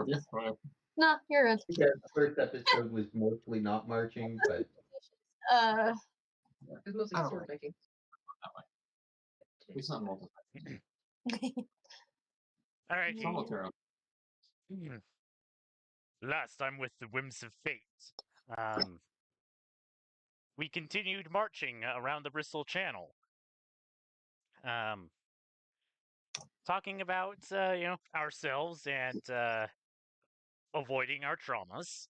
you. Right. No, you're good. Yeah, the first episode was mostly not marching, but Uh, It's mostly I don't sword like making. that way. It's not multiple. All right. It's not multiple. Last time with the Whims of Fate, we continued marching around the Bristol Channel, talking about ourselves and avoiding our traumas.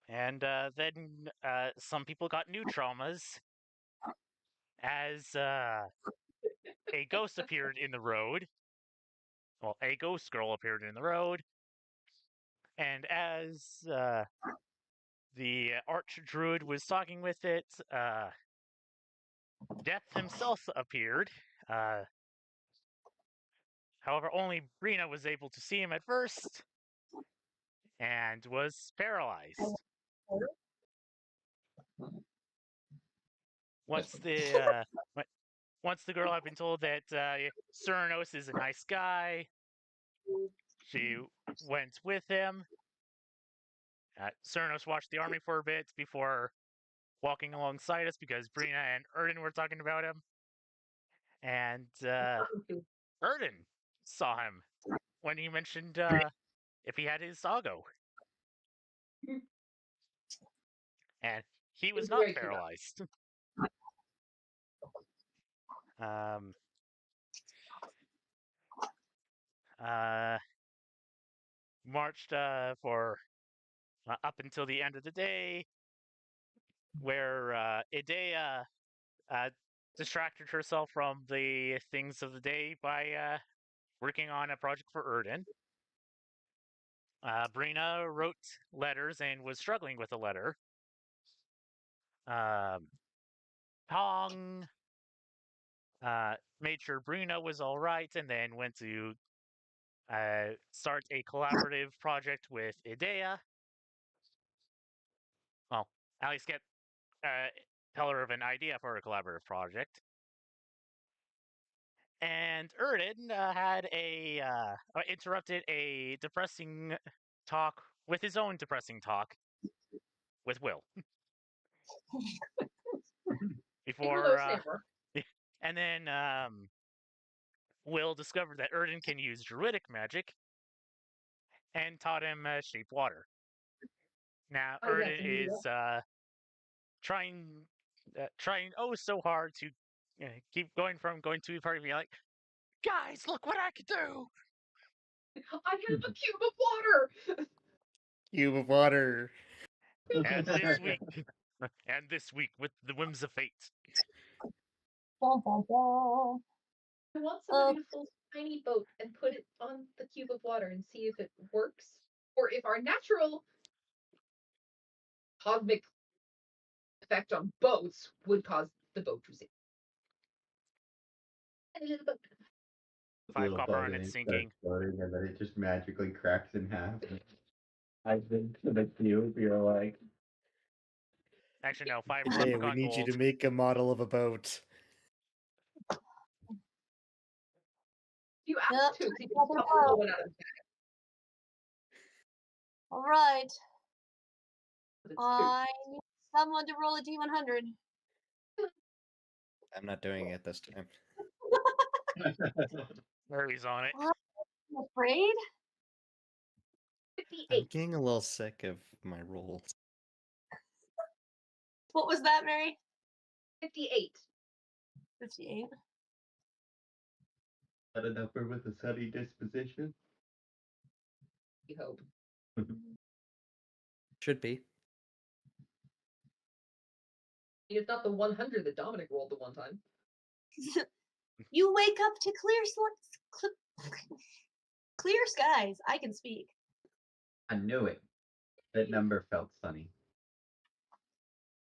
And then some people got new traumas as a ghost appeared in the road. Well, a ghost girl appeared in the road, and as the arch druid was talking with it, Death himself appeared. However, only Brina was able to see him at first, and was paralyzed. Once the once the girl had been told that Cyrano is a nice guy, she went with him. Cyrano watched the army for a bit before walking alongside us because Brina and Erden were talking about him. And Erden saw him when he mentioned if he had his Sago. And he was not paralyzed. Marched for up until the end of the day, where Idea distracted herself from the things of the day by working on a project for Erden. Brina wrote letters and was struggling with a letter. Pong made sure Brina was all right, and then went to start a collaborative project with Idea. Well, at least tell her of an idea for a collaborative project. And Erden had interrupted a depressing talk with his own depressing talk with Will. Before, and then Will discovered that Erden can use druidic magic and taught him shape water. Now Erden is trying oh so hard to keep going to part of me like, guys, look what I can do. I have a cube of water. Cube of water. And this week with the Whims of Fate. Bom, bom, bom. I want somebody to fill a tiny boat and put it on the cube of water and see if it works, or if our natural cosmic effect on boats would cause the boat to sink. A little boat. 5 copper on it sinking. And then it just magically cracks in half. I've been to the cube, you're like... Actually, no, 5 Hey, replicon we need gold. you to make a model of a boat. You asked to, because you can pop one out of the bag. All right. I need someone to roll a D100. I'm not doing it this time. Mary's on it. I'm afraid. 58. I'm getting a little sick of my rolls. What was that, Mary? 58. 58. That a number with a sunny disposition? We hope. Should be. It's not the 100 that Dominic rolled the one time. You wake up to clear skies. I can speak. I knew it. That number felt sunny.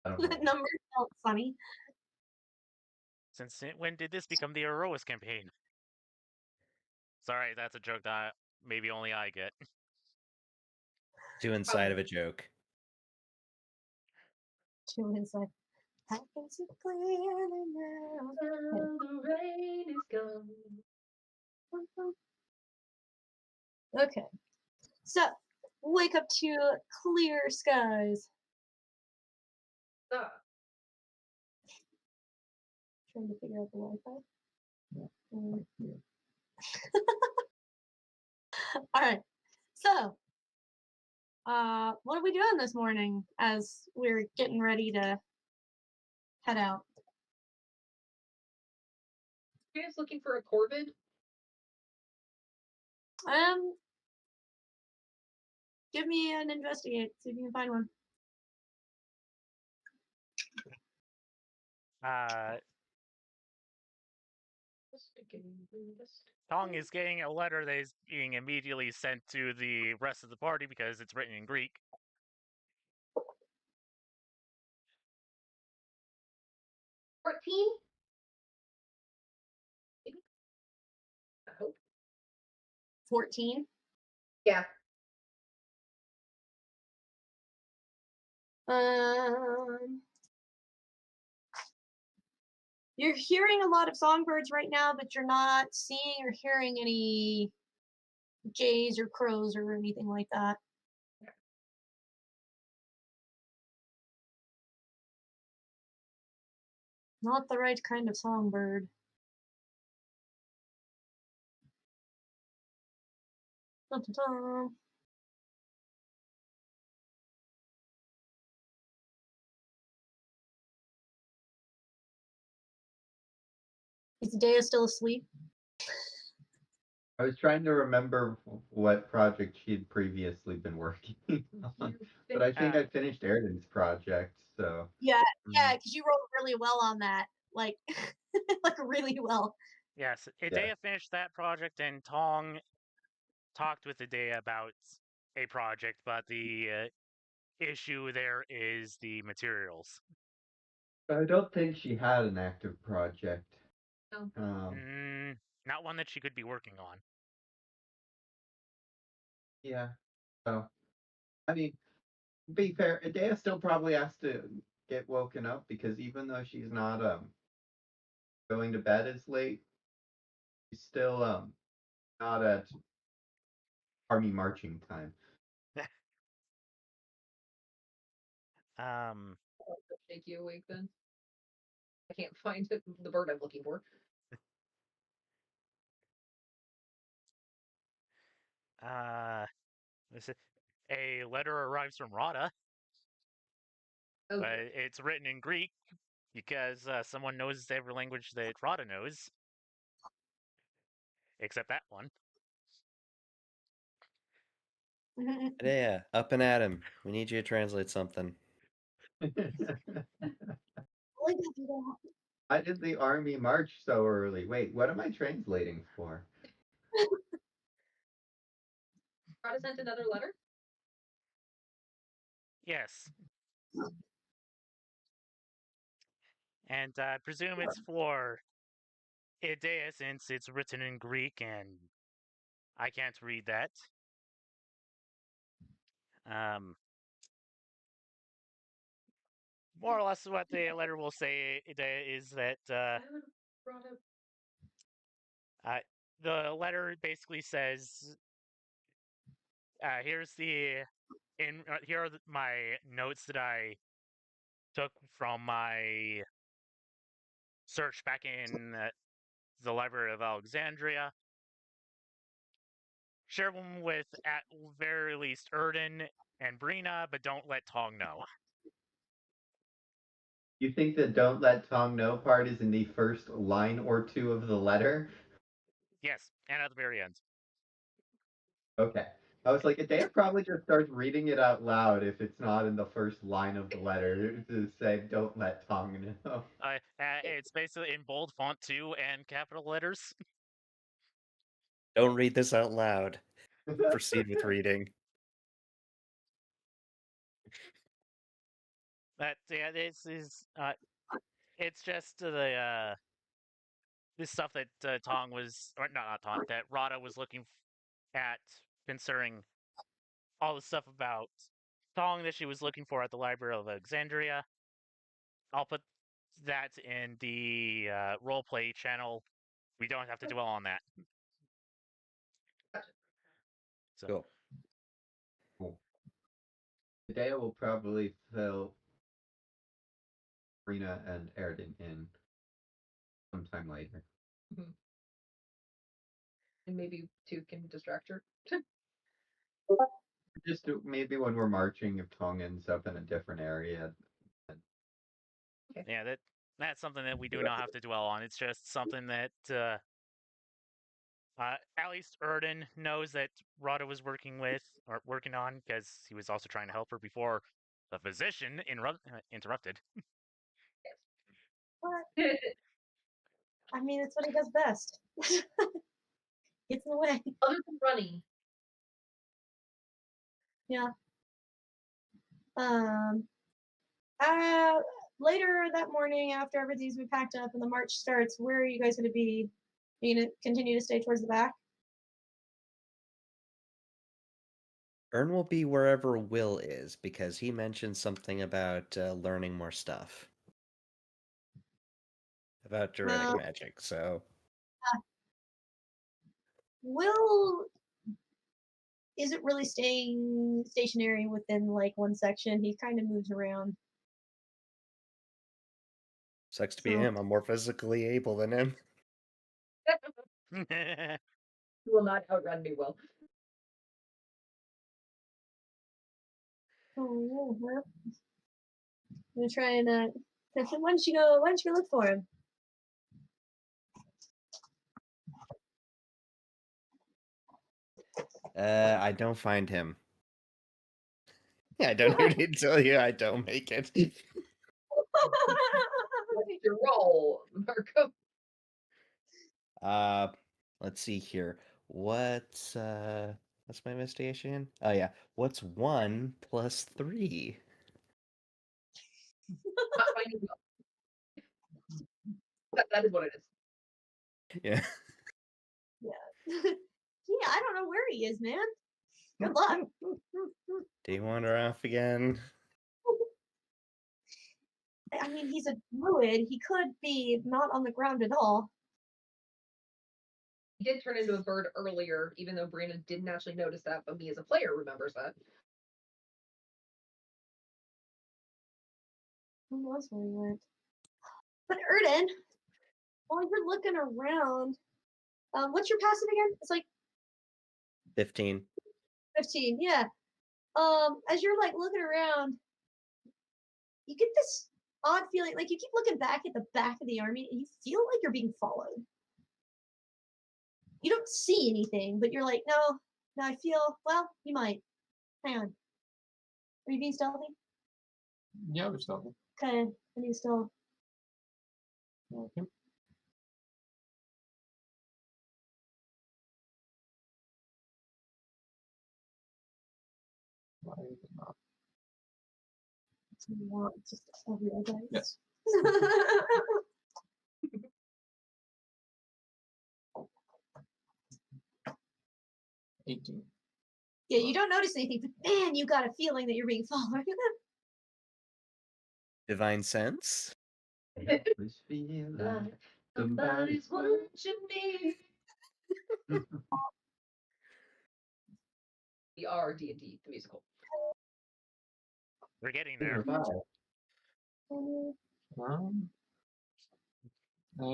That number felt sunny. When did this become the Erois campaign? Sorry, that's a joke that maybe only I get. Two inside of a joke. Two inside. I can see clearly now. The rain is gone. Okay. So, wake up to clear skies. Ah, Trying to figure out the Wi-Fi. Mm. All right. So, what are we doing this morning as we're getting ready to head out? you guys looking for a corvid? Give me an investigate. See if you can find one. Tong is getting a letter that is being immediately sent to the rest of the party because it's written in Greek. 14? I hope. 14. Yeah. You're hearing a lot of songbirds right now, but you're not seeing or hearing any jays or crows or anything like that. Not the right kind of songbird. Dun, dun, dun. Is Dea still asleep? I was trying to remember what project she had previously been working on, but I think I finished Erden's project, so. Yeah, because you rolled really well on that. Like, like really well. Yes, Idea finished that project, and Tong talked with Idea about a project, but the issue there is the materials. I don't think she had an active project. No. Not one that she could be working on. Yeah. So, I mean, be fair, Idea still probably has to get woken up because even though she's not going to bed as late, she's still not at army marching time. I'll take you awake then. I can't find the bird I'm looking for. A letter arrives from Rada, Oh, but it's written in Greek because someone knows every language that Rada knows, except that one. Yeah, up and at him. We need you to translate something. Why did the army march so early? Wait, what am I translating for? Rada sent another letter? Yes. And I presume it's for Idea since it's written in Greek and I can't read that. More or less what the letter will say is that the letter basically says, "Here's here are my notes that I took from my search back in the Library of Alexandria. Share them with at very least Erden and Brina, but don't let Tong know." You think the "don't let Tom know" part is in the first line or two of the letter? Yes, and at the very end. Okay. I was like, Adea probably just starts reading it out loud if it's not in the first line of the letter to say, "Don't let Tom know." It's basically in bold font too and capital letters. Don't read this out loud. Proceed with reading. But yeah, this is it's just this stuff that Tong was, or not Tong, that Rada was looking at concerning all the stuff about Tong that she was looking for at the Library of Alexandria. I'll put that in the roleplay channel. We don't have to dwell on that. So Cool. Cool. Hideo will probably fill Rena and Erden in sometime later. And maybe two can distract her. Just maybe when we're marching, if Tong ends up in a different area. yeah, that's something that we do not have to dwell on. It's just something that at least Erden knows that Rada was working on, because he was also trying to help her before the physician interrupted. What? I mean, it's what he does best. Gets in the way. Other than running. Yeah. Later that morning, after everything's been packed up and the march starts, where are you guys going to be? Are you going to continue to stay towards the back? Ern will be wherever Will is because he mentioned something about learning more stuff about direct magic. So Will isn't really staying stationary within like one section. He kind of moves around. sucks to be So- him. I'm more physically able than him. You will not outrun me, Will. Oh, well, I'm gonna try and why don't you go look for him? I don't find him. I don't need to tell you I don't make it. What's your role, Marco? Let's see here. What's my investigation? Oh yeah. What's 1 plus 3? Not finding Will. That is what it is. Yeah. Yeah, I don't know where he is, man. Good luck. Do you wander off again? I mean, he's a druid. He could be not on the ground at all. He did turn into a bird earlier, even though Brandon didn't actually notice that, but me as a player remembers that. Who knows where he went? But Erden, while you're looking around, what's your passive again? It's like 15. 15. Yeah. As you're like looking around, you get this odd feeling, like you keep looking back at the back of the army, and you feel like you're being followed. You don't see anything, but you're like, no, I feel. Well, you might. Hang on. Are you being stealthy? Yeah, we're still. Okay, I need to still. Okay. Why is it not? Just every dice. Yes. $18. Yeah, you don't notice anything, but man, you got a feeling that you're being followed. Divine sense? Always feel like somebody's watching me. We are D&D, the musical. We're getting there. I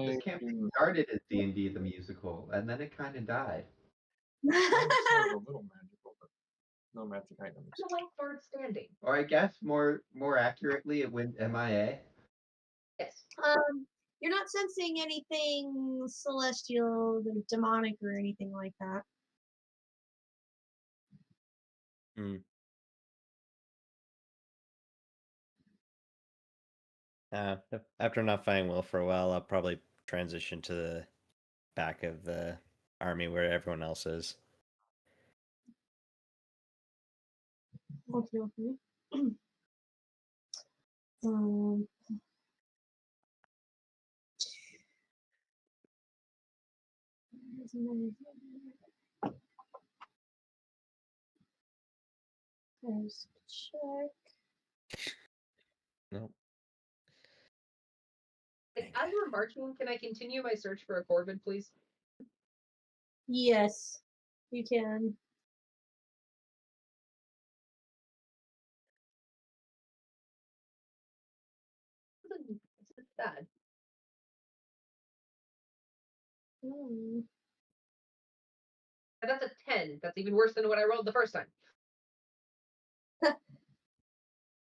This campaign can started as D&D the musical, and then it kind of died. sound a little magical, but no magic items. It's a white bird standing. Or I guess more accurately, it went MIA. Yes. You're not sensing anything celestial or demonic or anything like that. Hmm. After not finding Will for a while, I'll probably transition to the back of the army where everyone else is. Okay, okay. um, There's check. Nope. As we're marching, can I continue my search for a Corvid, please? Yes, you can. bad. Hmm. But that's a 10. That's even worse than what I rolled the first time.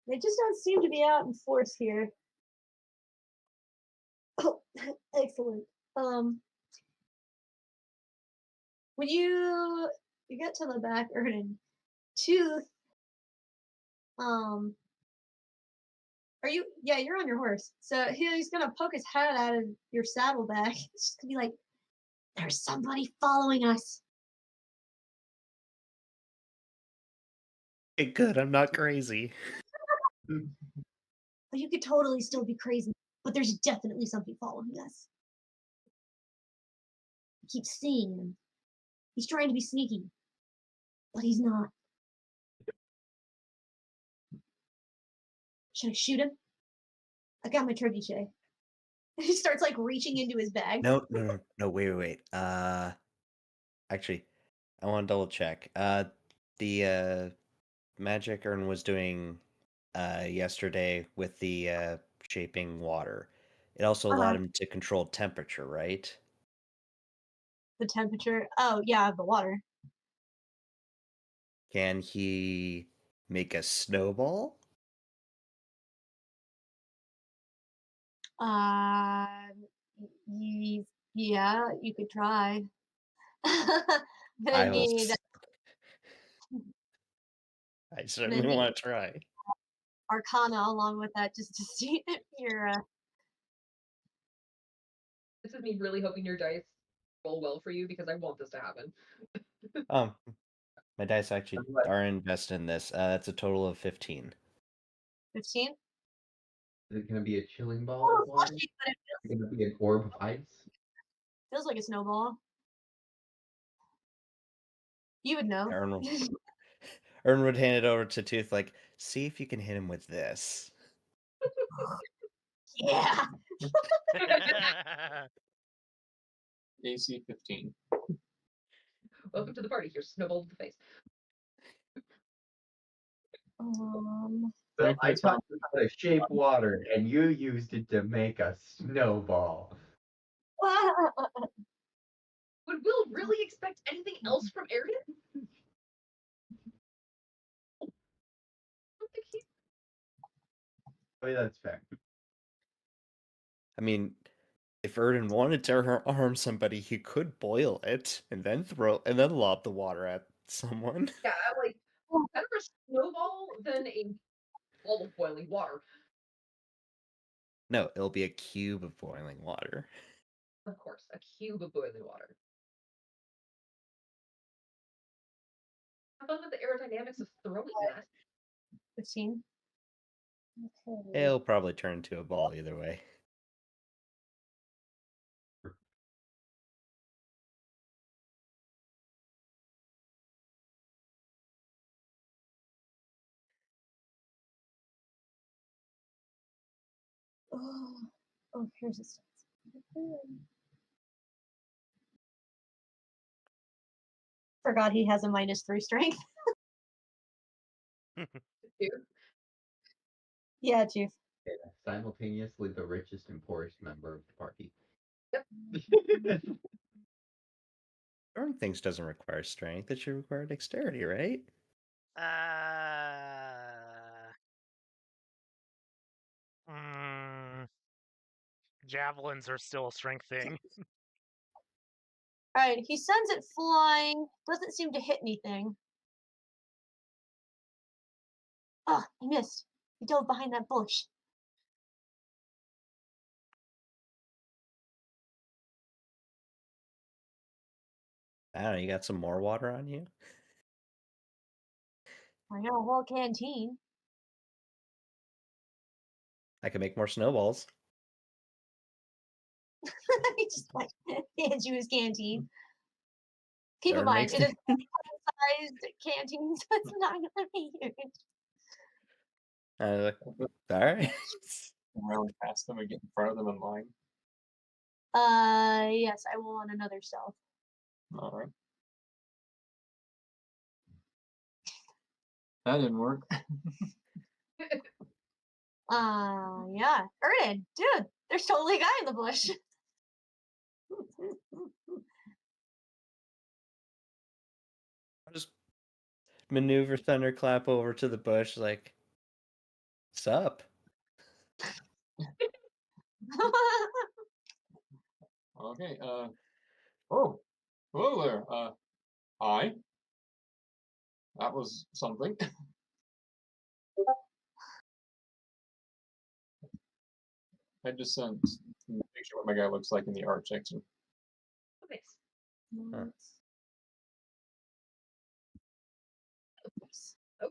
They just don't seem to be out in force here. Oh, excellent. When you get to the back, Erden, Tooth, are you? Yeah, you're on your horse. So he's gonna poke his head out of your saddlebag. It's just gonna be like, "There's somebody following us." Okay, good. I'm not crazy. But you could totally still be crazy, but there's definitely something following us. I keep seeing him. He's trying to be sneaky, but he's not. Should I shoot him? I got my trebuchet. He starts like reaching into his bag. No. Wait. Actually, I want to double check. The magic Ern was doing yesterday with the shaping water. It also allowed him to control temperature, right? The temperature. Oh yeah, the water. Can he make a snowball? Yeah, you could try. But I I will. need I certainly want to try. Arcana along with that just to see if you're. This is me really hoping your dice roll well for you because I want this to happen. My dice actually are invested in this. That's a total of 15. 15. Is it going to be a chilling ball Oh, of water? flushy, but it Is it going to be an orb of ice? feels like a snowball. You would know. Ern would hand it over to Tooth, like, see if you can hit him with this. Yeah. AC 15. Welcome to the party. Here's snowball to the face. So I taught you how to shape water, and you used it to make a snowball. Would Will really expect anything else from Airden? I don't think he. I mean, that's fair. I mean, if Erden wanted to harm somebody, he could boil it and then lob the water at someone. Yeah, like better a snowball than a ball of boiling water. No, it'll be a cube of boiling water. Of course, a cube of boiling water. Have fun with the aerodynamics of throwing that. 15. Okay. It'll probably turn into a ball either way. Oh, here's a stats. Forgot he has a -3 strength. Yeah, Chief. Yeah, simultaneously the richest and poorest member of the party. Yep. Throwing things doesn't require strength, it should require dexterity, right? Javelins are still a strength thing. Alright, he sends it flying. Doesn't seem to hit anything. Oh, he missed. He dove behind that bush. I don't know, you got some more water on you? I got a whole canteen. I can make more snowballs. He just like hands you his canteen. Keep in Ern mind, makes it is sized canteen, so it's not gonna be huge. Alright. Run past them and get in front of them in line. Yes, I will on another stealth. Alright. That didn't work. Yeah. Erden, dude, There's totally a guy in the bush. I'll just maneuver Thunderclap over to the bush, like, sup? Okay. Oh, hello there. Hi. That was something. I just sent a picture of what my guy looks like in the art section. Oh, nice. Huh. Oh.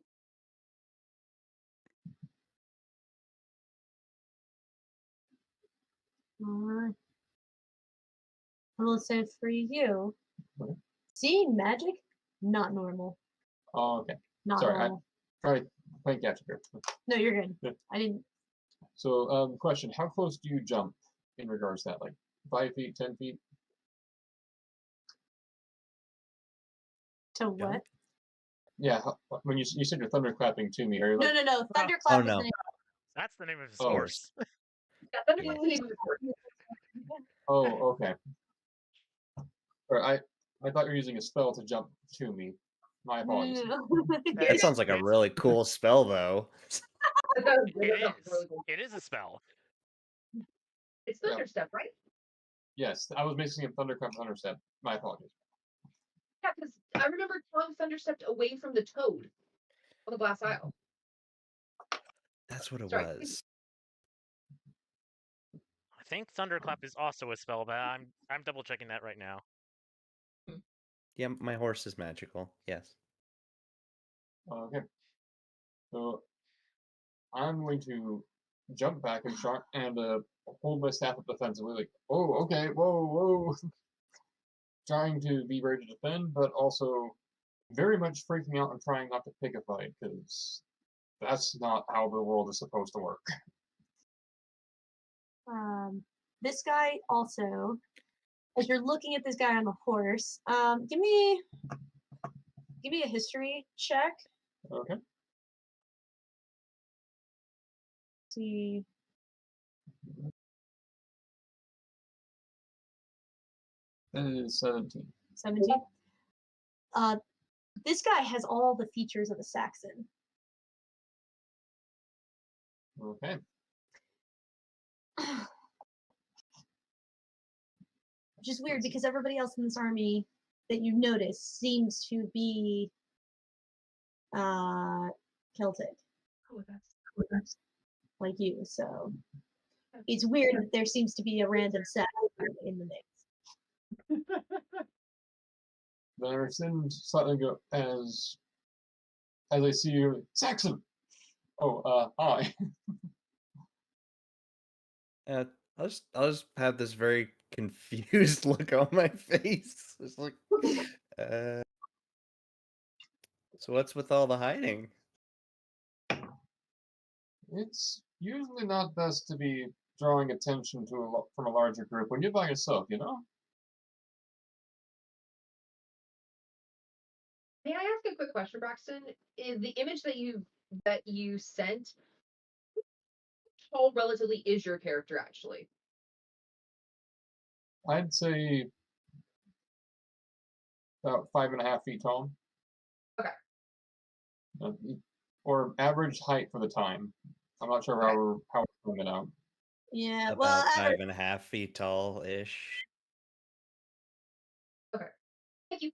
Alright. Well, so for you, Okay. seeing magic, not normal. Oh, okay. Not Sorry, normal. Try playing catch up here. No, you're good. Yeah. I didn't. So, question: how close do you jump in regards to that? Like 5 feet, 10 feet? To what? Yeah. When you said you're thunderclapping to me, are you like? No. Thunderclap is no. the name. That's the name of his Oh. horse. Yeah, Thunderclap is the name of the fort. Oh, okay. Or I thought you were using a spell to jump to me. My apologies. That sounds like a really cool spell, though. That was It really is. cool. It is a spell. It's Yeah. Thunderstep, right? Yes, I was mixing up thunderclap and thunderstep. My apologies. Yeah, because I remember Tom Thunderstepped away from the toad on the glass isle. That's what it Sorry. was. I think Thunderclap is also a spell, but I'm double checking that right now. Yeah, my horse is magical. Yes. Okay. So I'm going to jump back and hold my staff up defensively, like, oh, okay, whoa. Trying to be ready to defend, but also very much freaking out and trying not to pick a fight, because that's not how the world is supposed to work. This guy also, as you're looking at this guy on the horse, give me a history check. Okay. See. That is 17. 17. This guy has all the features of a Saxon. Okay. Which is weird because everybody else in this army that you notice seems to be Celtic, Oh, that's like you. So it's weird that there seems to be a random Saxon in the mix. Then I rescind slightly go as I see you, Saxon. Oh, hi. I'll just have this very confused look on my face. It's like, so what's with all the hiding? It's usually not best to be drawing attention from a larger group when you're by yourself, you know? May I ask a quick question, Braxton? Is the image that you sent, how tall relatively is your character actually? I'd say about 5.5 feet tall. Okay. Or average height for the time. I'm not sure how we're putting it out. Yeah, About well, 5.5 feet tall ish. Okay. Thank you.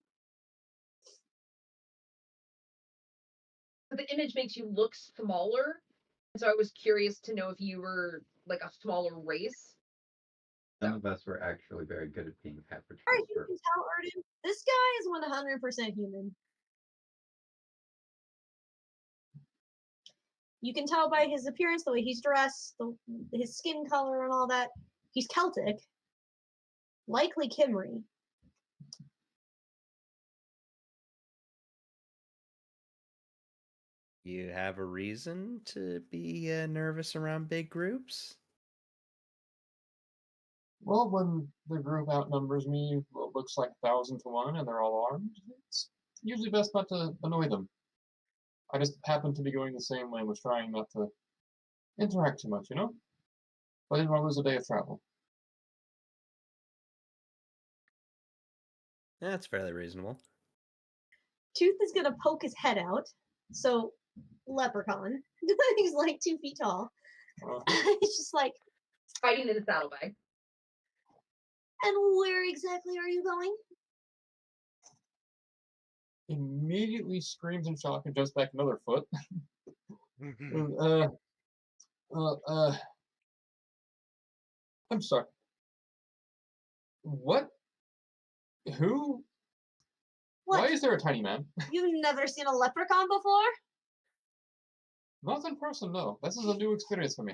But the image makes you look smaller, so I was curious to know if you were like a smaller race. None of us were actually very good at being average. as you can tell, Arden, this guy is 100% human. You can tell by his appearance, the way he's dressed, his skin color, and all that. He's Celtic, likely Kimry. You have a reason to be nervous around big groups? Well, when the group outnumbers me, what looks like 1,000 to 1, and they're all armed, it's usually best not to annoy them. I just happen to be going the same way and was trying not to interact too much, you know? But I didn't want to lose a day of travel. That's fairly reasonable. Tooth is gonna poke his head out. So, leprechaun. He's like 2 feet tall. He's just like, Hiding in the saddlebag. and where exactly are you going? Immediately screams in shock and jumps back another foot. I'm sorry. What? Who? What? Why is there a tiny man? You've never seen a leprechaun before? Not in person, no. This is a new experience for me.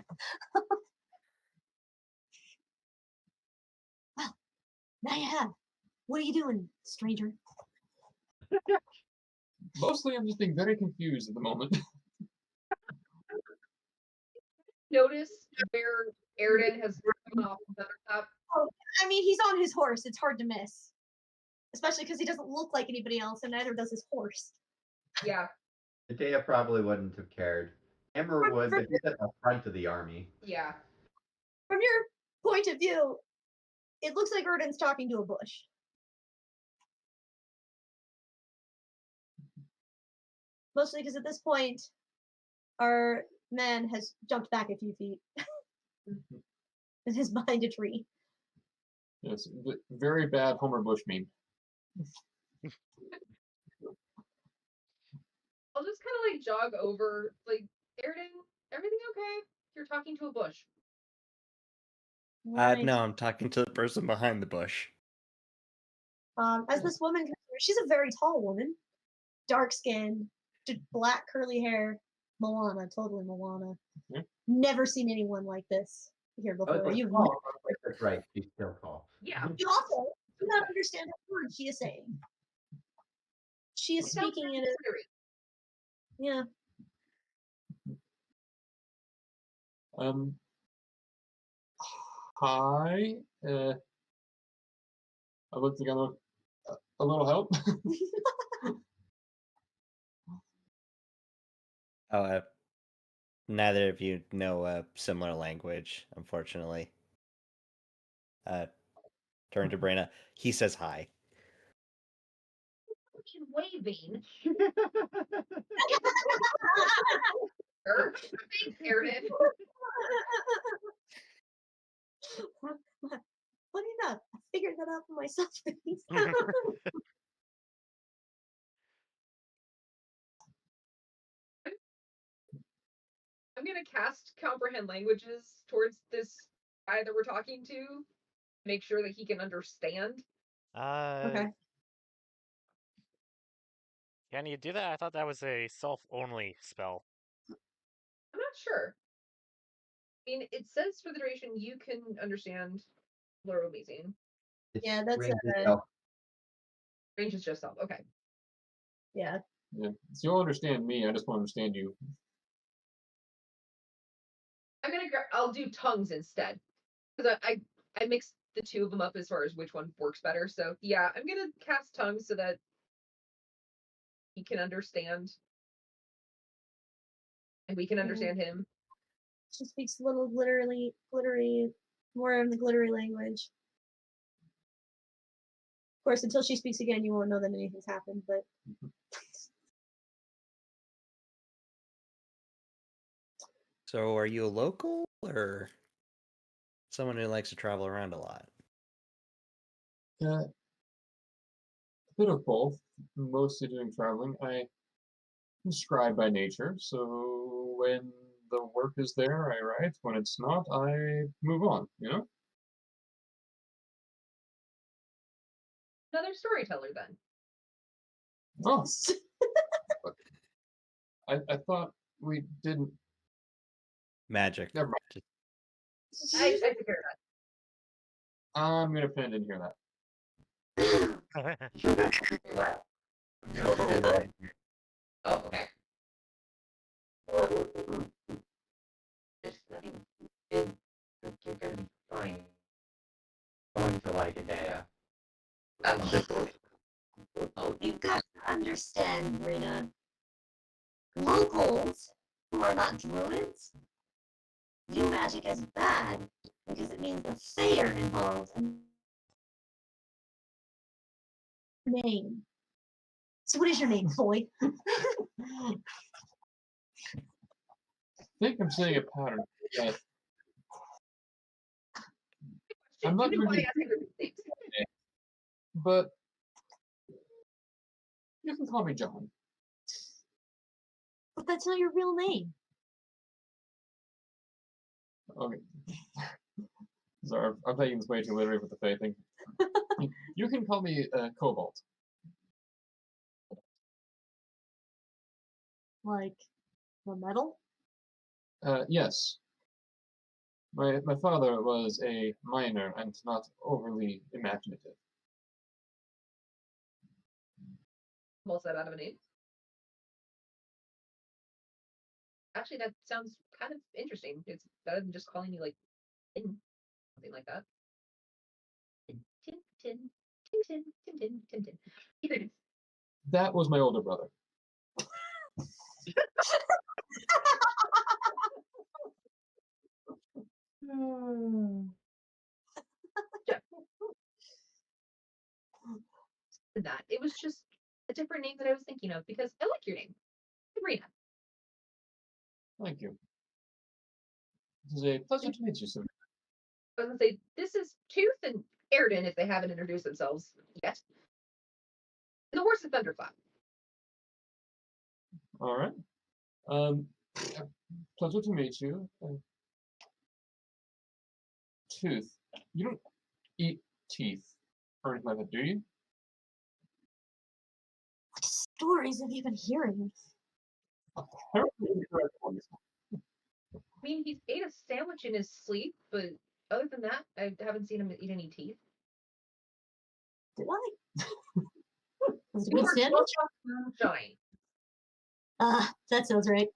Well, now you have. What are you doing, stranger? Mostly I'm just being very confused at the moment. Notice where Airden has gone off the top. I mean, he's on his horse. It's hard to miss. Especially because he doesn't look like anybody else, and neither does his horse. Yeah, Medea probably wouldn't have cared. Hammer would, but he's at the front of the army. yeah. From your point of view, it looks like Erden's talking to a bush. Mostly because at this point, our man has jumped back a few feet and is behind a tree. Yes, very bad Homer Bush meme. I'll just kind of like jog over, like, Airden, everything okay? You're talking to a bush. Right. No, I'm talking to the person behind the bush. As this woman comes through, she's a very tall woman, dark skin, black curly hair. Moana, totally Moana. Yeah. Never seen anyone like this here before. You've That's right. She's still tall. Yeah. You also do not understand a word she is saying. She is It sounds speaking very in a scary. yeah. Hi. I look together. A little help. Oh, neither of you know a similar language, unfortunately. Turn to Brina. He says hi. Fucking waving. Sure. Thanks, Airden. Funny enough, I figured that out for myself. I'm gonna cast comprehend languages towards this guy that we're talking to, make sure that he can understand. Okay. Can you do that? I thought that was a self-only spell. I'm not sure. I mean, it says for the duration you can understand Loromizine. Yeah, that's Range a- itself. Range is just self. Okay. Yeah. Yeah. So you'll understand me. I just won't understand you. I'll do tongues instead because I mixed the two of them up as far as which one works better. So yeah, I'm gonna cast tongues so that he can understand and we can understand him. She speaks a little glittery, more of the glittery language. Of course, until she speaks again, you won't know that anything's happened, but So, are you a local or someone who likes to travel around a lot? A bit of both. Mostly doing traveling. I am scribe by nature, so when the work is there, I write. When it's not, I move on. You know. Another storyteller then. Oh, I thought we didn't. Magic. Never mind. I took care of I'm gonna pretend I didn't hear that. that. Oh, okay. Going to like Adea. oh, you've got to understand, Rena. Locals who are not druids view magic as bad because it means the Fae are involved and name. So what is your name, boy? I think I'm seeing a pattern. Yes. I'm not You know why I really, ask everyone things. but you can call me John. But that's not your real name. Okay. Sorry, I'm taking this way too literally with the Fae thing. You can call me Cobalt. Like the metal? Yes. My father was a miner and not overly imaginative. Almost that out of a name. Actually, that sounds kind of interesting. It's better than just calling you like Tin, something like that. Tin, tin, tin, tin, tin, tin, tin, tin, tin. That was my older brother. Yeah. That it was just a different name that I was thinking of because I like your name, Sabrina. Thank you. It is a pleasure to meet you, sir. I was gonna say this is Tooth and Airden if they haven't introduced themselves yet. And the horse is Thunderclap. All right. Um, pleasure to meet you. Tooth. You don't eat teeth or anything like that, do you? What stories have you been hearing? Apparently the correct ones. I mean, he's ate a sandwich in his sleep, but other than that, I haven't seen him eat any teeth. Did I? Was it a You good were sandwich? moonshine. That sounds right.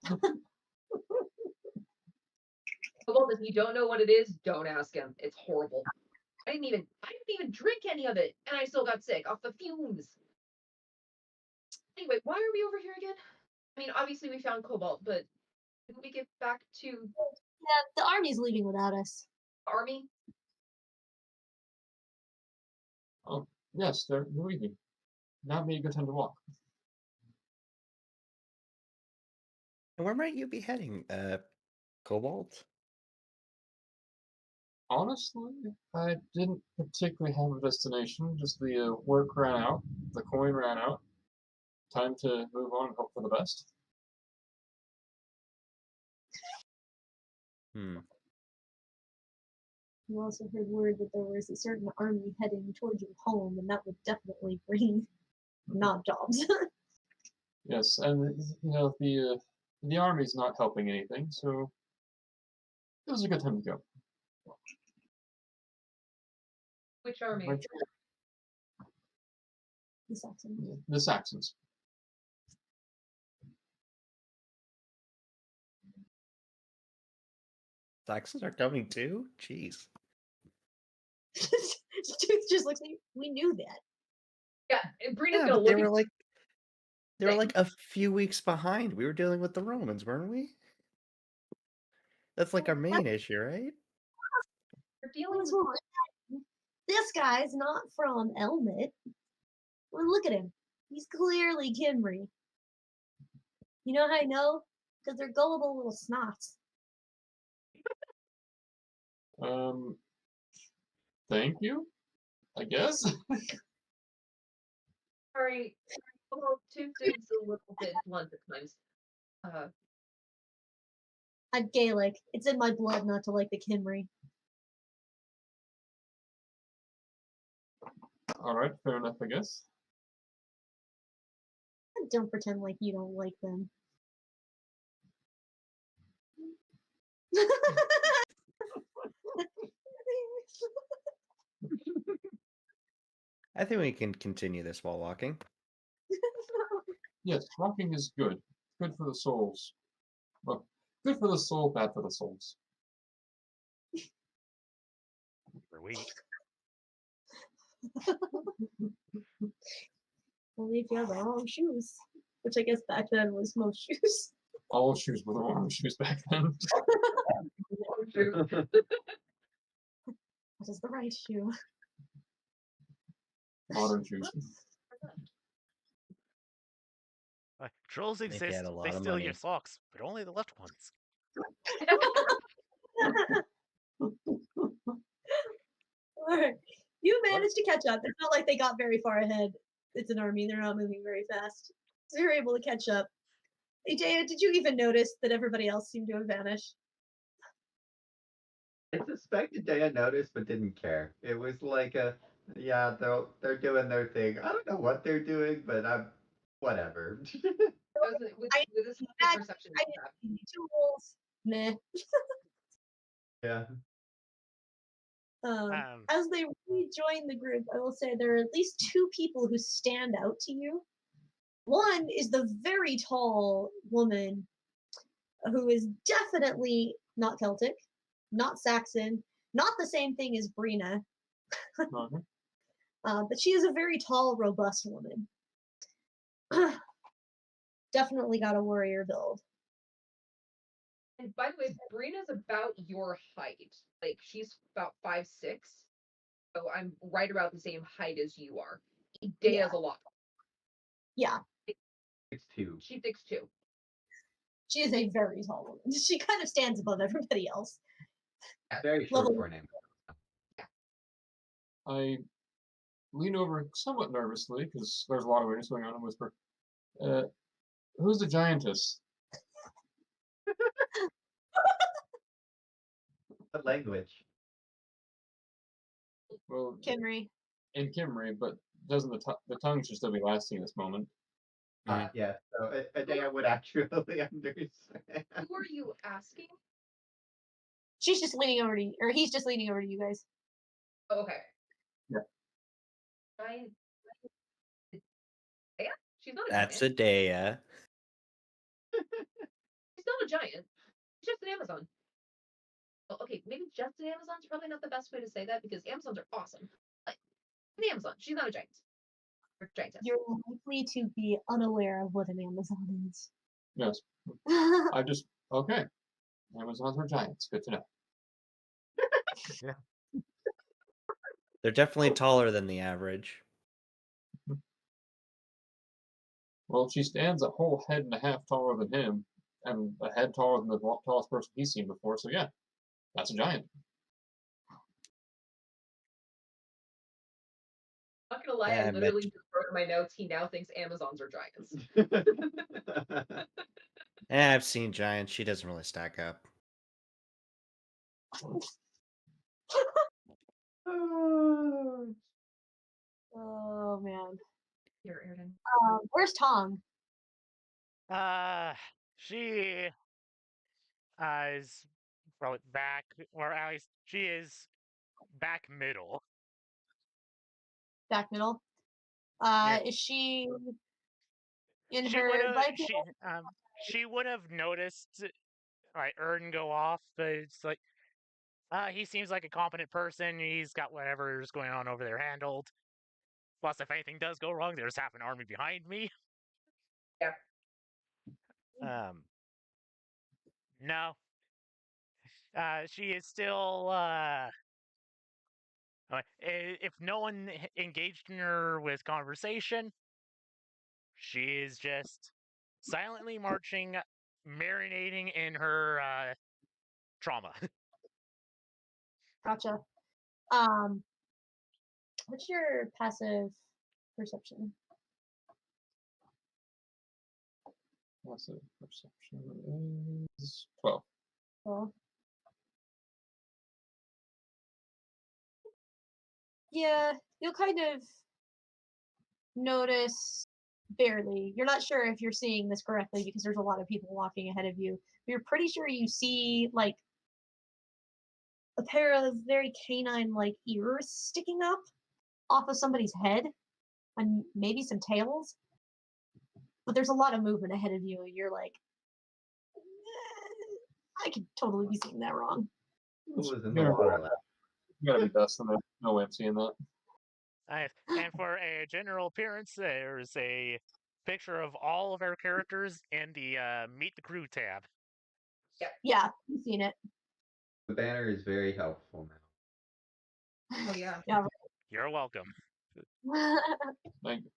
Well, if you don't know what it is, don't ask him. It's horrible. I didn't even drink any of it, and I still got sick off the fumes. Anyway, why are we over here again? I mean, obviously we found Cobalt, but didn't we get back to Yeah, the army's leaving without us. Army? Oh, yes, they're leaving. Not be a good time to walk. And where might you be heading, Cobalt? Honestly, I didn't particularly have a destination. Just the work ran out, the coin ran out. Time to move on and hope for the best. Hmm. You also heard word that there was a certain army heading towards your home, and that would definitely bring not jobs. Yes, and the army's not helping anything, so it was a good time to go. Which army? My- The Saxons. The Saxons. Saxons are coming too? Jeez. Tooth just looks like we knew that. Yeah, and Brina's Yeah, gonna but they look were at like thing. a few weeks behind. We were dealing with the Romans, weren't we? That's like our main issue, right? We're dealing with This guy's not from Elmit. Well, look at him. He's clearly Kimry. You know how I know? Because they're gullible little snots. Thank you, I guess. sorry. Well, Tooth is a little bit blunt at times. I'm Gaelic. It's in my blood not to like the Kimry. All right, fair enough, I guess. Don't pretend like you don't like them. I think we can continue this while walking. Yes, walking is good. Good for the souls. Well, good for the soul, bad for the souls. For we. Only if you have the wrong shoes. Which I guess back then was most shoes. All shoes were the wrong shoes back then. True. What is the right shoe? Modern shoes. Trolls If you exist. had a They lot of steal your money. socks, but only the left ones. Alright. You managed to catch up. It's not like they got very far ahead. It's an army. They're not moving very fast. So you're able to catch up. Hey, Daya, did you even notice that everybody else seemed to have vanished? I suspected Daya noticed but didn't care. It was like yeah, they're doing their thing. I don't know what they're doing, but I'm whatever. With I- a sneak I- perception. I didn't see tools. Meh. Yeah. As they rejoin the group, I will say there are at least two people who stand out to you. One is the very tall woman who is definitely not Celtic, not Saxon, not the same thing as Brina, Okay. but she is a very tall, robust woman. Definitely got a warrior build. And by the way, Brina's about your height. Like she's about 5'6". So I'm right about the same height as you are. Daya's a lot. Yeah, It's two. She thinks too. she is a very tall woman. She kind of stands above everybody else. Very short Level- for an name. I lean over somewhat nervously because there's a lot of weirdness going on and whisper, who's the giantess? What language? Well, Kimry. in Kimry, but doesn't the tongue should still be lasting this moment? Yeah, so Daya would actually understand. Who are you asking? She's just leaning over to you, or he's just leaning over to you guys. Oh, okay. Yeah. Giant. Yeah, she's not a That's giant. a Daya. She's not a giant. She's just an Amazon. Well, okay, maybe just an Amazon's probably not the best way to say that because Amazons are awesome. But an Amazon, she's not a giant. Or giantess. You're likely to be unaware of what an Amazon is. Yes. I just, okay. Amazons are giants. Good to know. They're definitely taller than the average. Well, she stands a whole head and a half taller than him, and a head taller than the tallest person he's seen before, so yeah, that's a giant. Not gonna lie, I Yeah, literally just wrote in my notes. He now thinks Amazons are giants. I've seen giants. She doesn't really stack up. Oh man. Here, Airden. Where's Tong? She is probably back, or at least she is back middle. Back middle. Yeah. Is she in She her would have bipedal? she would have noticed like Erden go off, but it's like he seems like a competent person. He's got whatever's going on over there handled. Plus, if anything does go wrong, there's half an army behind me. Yeah. No. She is still. If no one engaged in her with conversation, she is just silently marching, marinating in her trauma. Gotcha. What's your passive perception? Passive perception is 12. Well, yeah, you'll kind of notice barely. You're not sure if you're seeing this correctly because there's a lot of people walking ahead of you. But you're pretty sure you see like a pair of very canine-like ears sticking up off of somebody's head, and maybe some tails. But there's a lot of movement ahead of you, and you're like, I could totally be seeing that wrong. Who was in the Yeah. water last? You gotta be best than that. No way I'm seeing that. And for a general appearance, there's a picture of all of our characters in the Meet the Crew tab. Yeah, you've seen it. The banner is very helpful now. Oh yeah. Yeah. You're welcome. Thank you.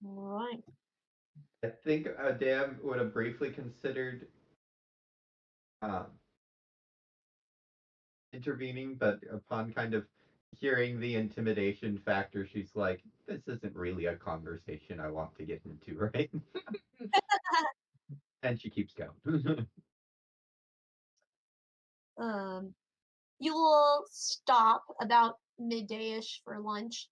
All right. I think Dam would have briefly considered intervening, but upon kind of hearing the intimidation factor, she's like, "This isn't really a conversation I want to get into, right?" And she keeps going. You will stop about midday-ish for lunch.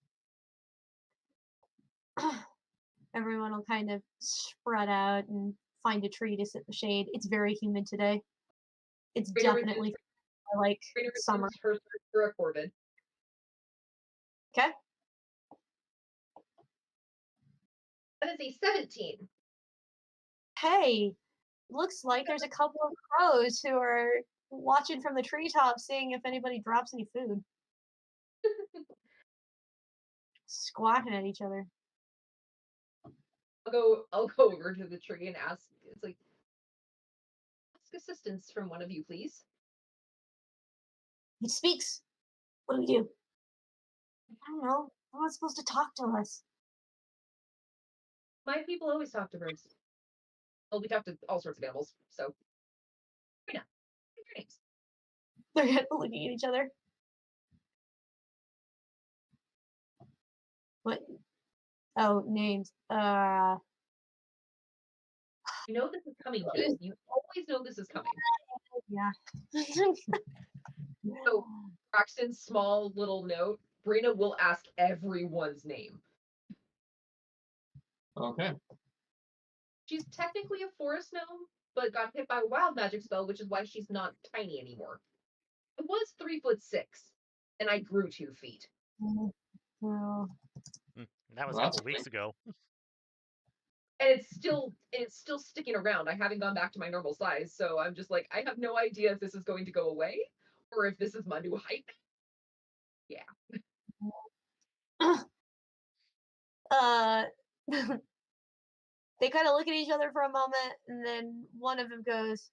Everyone will kind of spread out and find a tree to sit in the shade. It's very humid today. It's Trader definitely like summer. Her search for a Corbin. Okay. That is a 17. Hey, looks like there's a couple of crows who are watching from the treetops, seeing if anybody drops any food. Squawking at each other. I'll go over to the tree and ask. It's like, ask assistance from one of you, please. He speaks. What do we do? I don't know. No one's supposed to talk to us. My people always talk to birds. Well, we talk to all sorts of animals. So, Rena, what are your names? They're kind of looking at each other. What? Oh, names. You know this is coming, Jen. You always know this is coming. Yeah. So, Braxton's small little note, Brina will ask everyone's name. Okay. She's technically a forest gnome, but got hit by a wild magic spell, which is why she's not tiny anymore. I was 3'6", and I grew 2 feet. Well, That was a Well, couple that's weeks ago. And it's still sticking around. I haven't gone back to my normal size, so I'm just like, I have no idea if this is going to go away or if this is my new height. Yeah. they kind of look at each other for a moment, and then one of them goes,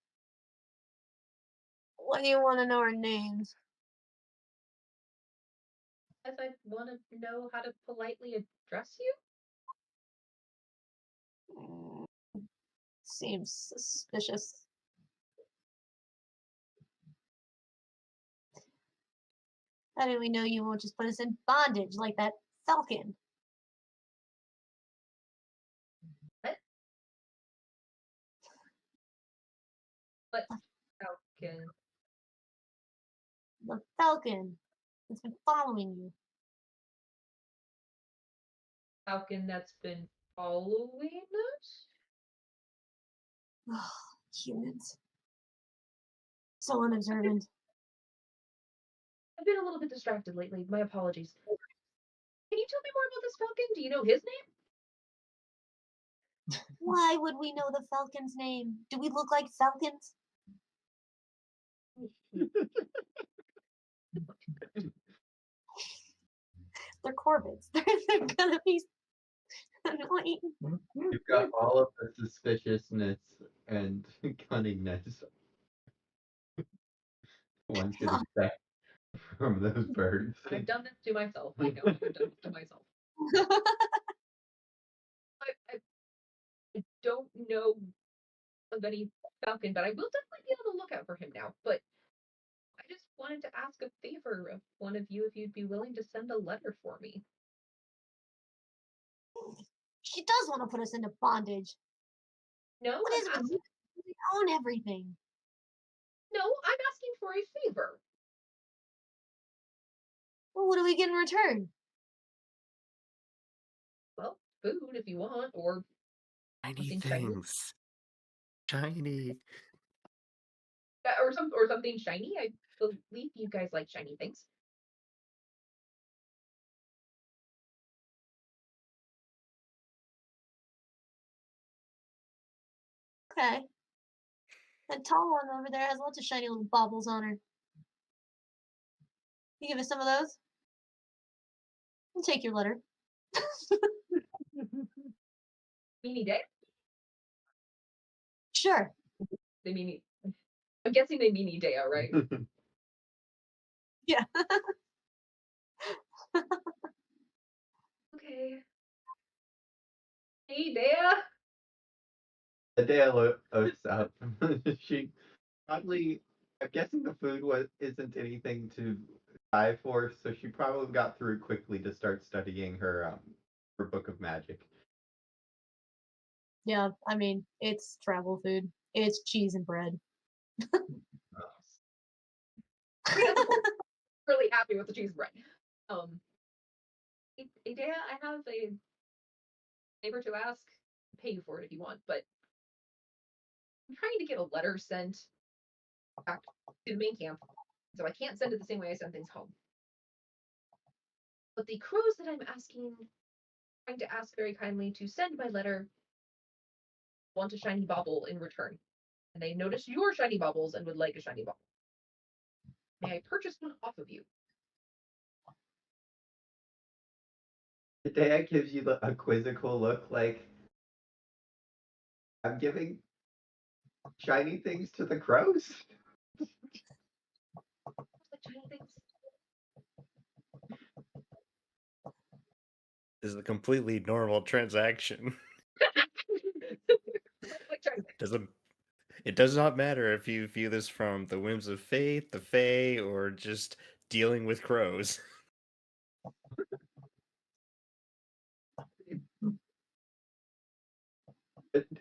"What do you want to know our names?" As I want to know how to politely address you. Seems suspicious. How do we know you won't just put us in bondage like that falcon? But Falcon. The falcon that's been following you. Falcon that's been following us? Humans. So unobservant. I've been a little bit distracted lately. My apologies. Can you tell me more about this Falcon? Do you know his name? Why would we know the falcon's name? Do we look like falcons? They're corvids. They're gonna be annoying. You've got all of the suspiciousness and cunningness one should expect from those birds. I've done this to myself. I know I've done this to myself. I don't know of any Falcon, but I will definitely be on the lookout for him now. But I just wanted to ask a favor of one of you if you'd be willing to send a letter for me. She does want to put us into bondage. No, What is it with you? We own everything. No, I'm asking for a favor. Well, what do we get in return? Well, food if you want, or Shiny something shiny. things. Shiny. Or something shiny. I believe you guys like shiny things. Okay. That tall one over there has lots of shiny little baubles on her. You give us some of those? We'll take your letter. Meanie day. Sure. They meanie I'm guessing they mean Idea, right? Yeah. Okay. Hey, Idea. Adele looks up. She probably, I'm guessing the food isn't anything to die for, so she probably got through quickly to start studying her book of magic. Yeah, I mean, it's travel food. It's cheese and bread. Really happy with the cheese bread. Idea, I have a favor to ask. I'll pay you for it if you want, but I'm trying to get a letter sent back to the main camp, so I can't send it the same way I send things home. But the crows that I'm trying to ask very kindly to send my letter want a shiny bauble in return. And they noticed your shiny baubles and would like a shiny bauble. May I purchase one off of you? Adele gives you a quizzical look like, I'm giving shiny things to the crows? Like shiny things. This is a completely normal transaction. Like shiny things. Doesn't It does not matter if you view this from the whims of fate, the fae, or just dealing with crows.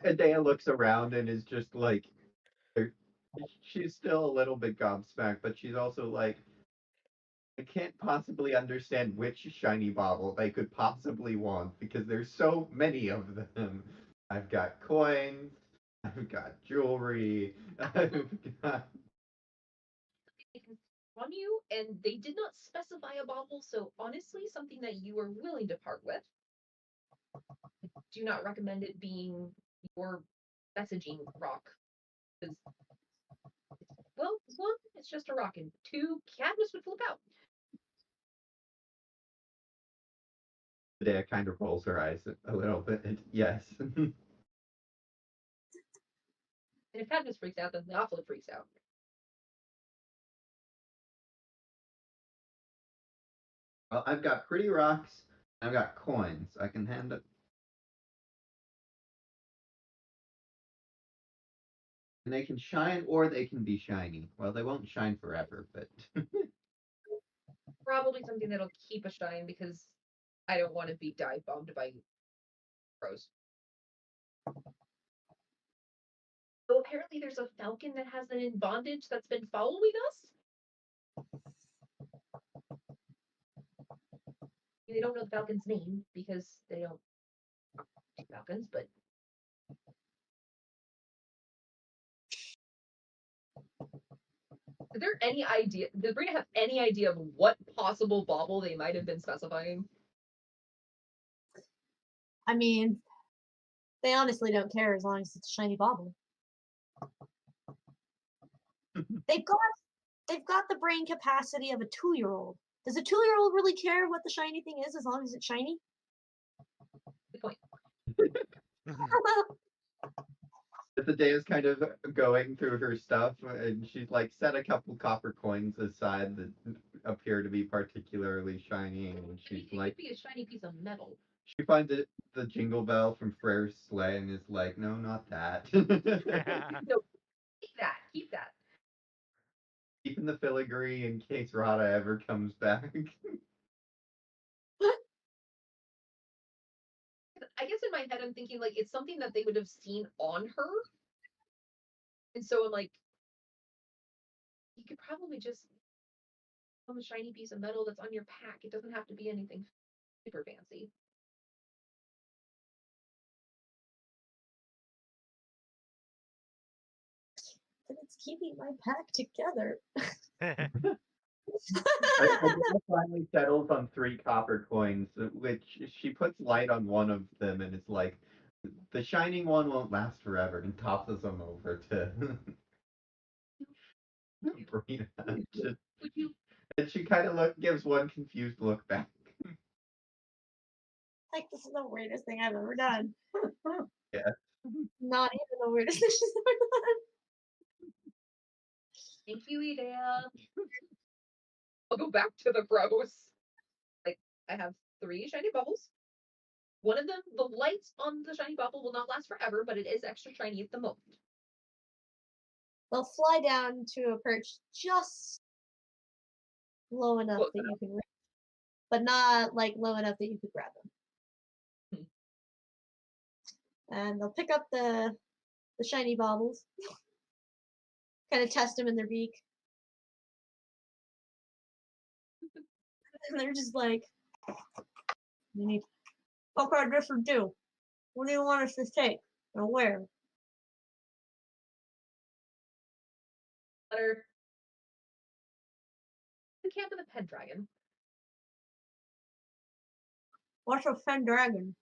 Adele looks around and is just like, she's still a little bit gobsmacked, but she's also like, I can't possibly understand which shiny bauble they could possibly want because there's so many of them. I've got coins, I've got jewelry, I've got. They can on you, and they did not specify a bauble, so honestly, something that you are willing to part with. I do not recommend it being your messaging rock. Because, well, one, it's just a rock, and two, Cadmus would flip out. Adele kind of rolls her eyes a little bit. Yes. And if Cadmus freaks out, then the Neophyte freaks out. Well, I've got pretty rocks, I've got coins. I can hand it. And they can shine or they can be shiny. Well, they won't shine forever, but Probably something that'll keep a shine because I don't want to be dive bombed by crows. So apparently there's a falcon that has been in bondage that's been following us. They don't know the falcon's name because they don't do falcons, but is there any idea? Does Brina have any idea of what possible bauble they might have been specifying? I mean, they honestly don't care as long as it's a shiny bauble. They've got they've got the brain capacity of a 2-year-old. Does a 2-year-old really care what the shiny thing is as long as it's shiny? Good point. the day is kind of going through her stuff, and she's like set a couple copper coins aside that appear to be particularly shiny, and she's It like, could be a shiny piece of metal. she finds the jingle bell from Frere's sleigh and is like, no, not that. No, keep that. Keep that. Keeping the filigree in case Rada ever comes back. I guess in my head I'm thinking like it's something that they would have seen on her. And so I'm like, you could probably just on a shiny piece of metal that's on your pack. It doesn't have to be anything super fancy. But it's keeping my pack together. Adele finally settles on 3 copper coins, which she puts light on one of them and is like, the shining one won't last forever, and tosses them over to Brina. Would you? And she kind of gives one confused look back. Like, this is the weirdest thing I've ever done. Yeah. Not even the weirdest thing she's ever done. Thank you, Idea. I'll go back to the pros. Like, I have 3 shiny bubbles. One of them, the lights on the shiny bubble will not last forever, but it is extra shiny at the moment. They'll fly down to a perch just low enough Close that you can reach, but not like low enough that you could grab them. And they'll pick up the shiny baubles, kind of test them in their beak. And they're just like, you need, okay, this will do. What do you want us to take? And where? Letter. The camp of the Pendragon. What's a fen dragon?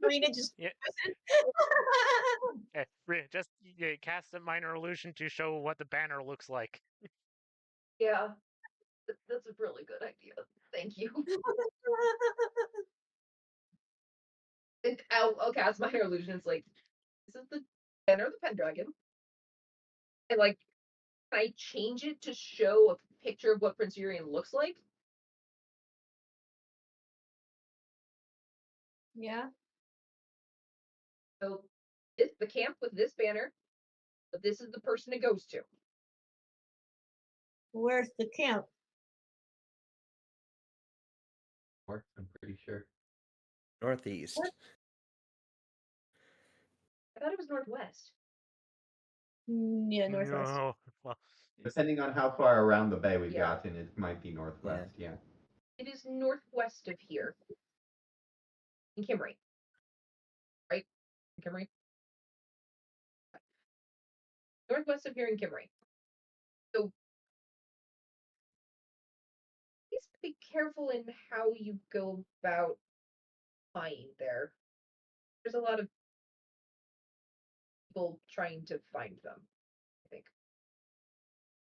Rena just Yeah. Just cast a minor illusion to show what the banner looks like. Yeah, that's a really good idea. Thank you. I'll cast minor illusion. It's like, this is the banner of the Pendragon. And like, can I change it to show a picture of what Prince Urian looks like? Yeah. So this the camp with this banner, but this is the person it goes to. Where's the camp? North, I'm pretty sure. Northeast. I thought it was northwest. Yeah, northwest. No. Well, Depending on how far around the bay we've Yeah. gotten, it might be northwest. Yeah. It is northwest of here. In Kimmery. Right? In Kimmery? Northwest of here in Kimmery. So please be careful in how you go about flying there. There's a lot of people trying to find them, I think.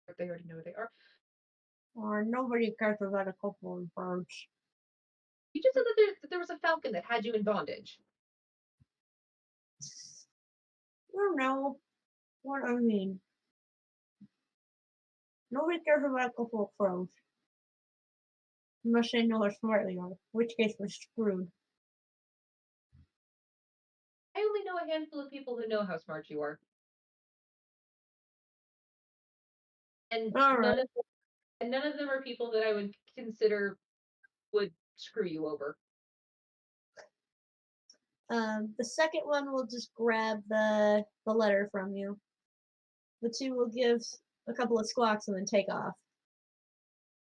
But they already know where they are. Or nobody cares about a couple of birds. You just said that there was a falcon that had you in bondage. I don't know what I mean. Nobody cares about a couple of crows. Unless they know how smart they are, in which case we're screwed. I only know a handful of people who know how smart you are. And All right. none of them are people that I would consider would screw you over. The second one will just grab the letter from you. The two will give a couple of squawks and then take off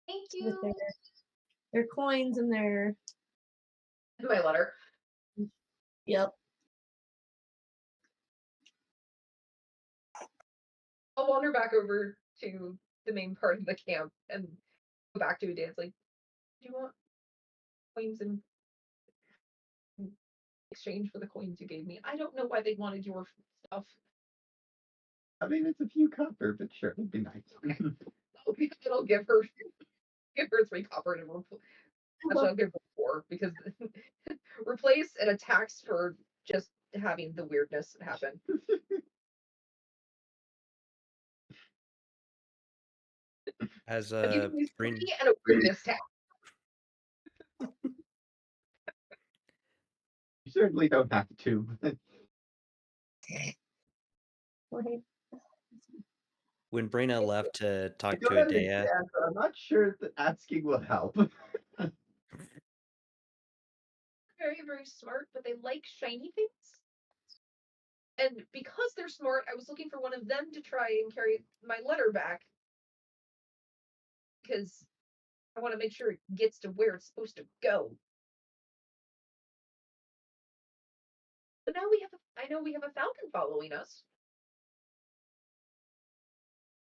Thank with you. their coins and their My letter. yep. I'll wander back over to the main part of the camp and go back to a dance. Like, do you want coins in exchange for the coins you gave me? I don't know why they wanted your stuff. I mean, it's a few copper, but sure, it'd be nice. It'll give her 3 copper and actually I'll give her 4 because replace and a tax for just having the weirdness happen. As I'm a giving you green 3 and a weirdness tax. You certainly don't have to. Wait. when Brina left to I talk don't to Adea, understand, but I'm not sure that asking will help. Very, very smart, but they like shiny things. And because they're smart, I was looking for one of them to try and carry my letter back. Because I want to make sure it gets to where it's supposed to go. But now I know we have a falcon following us.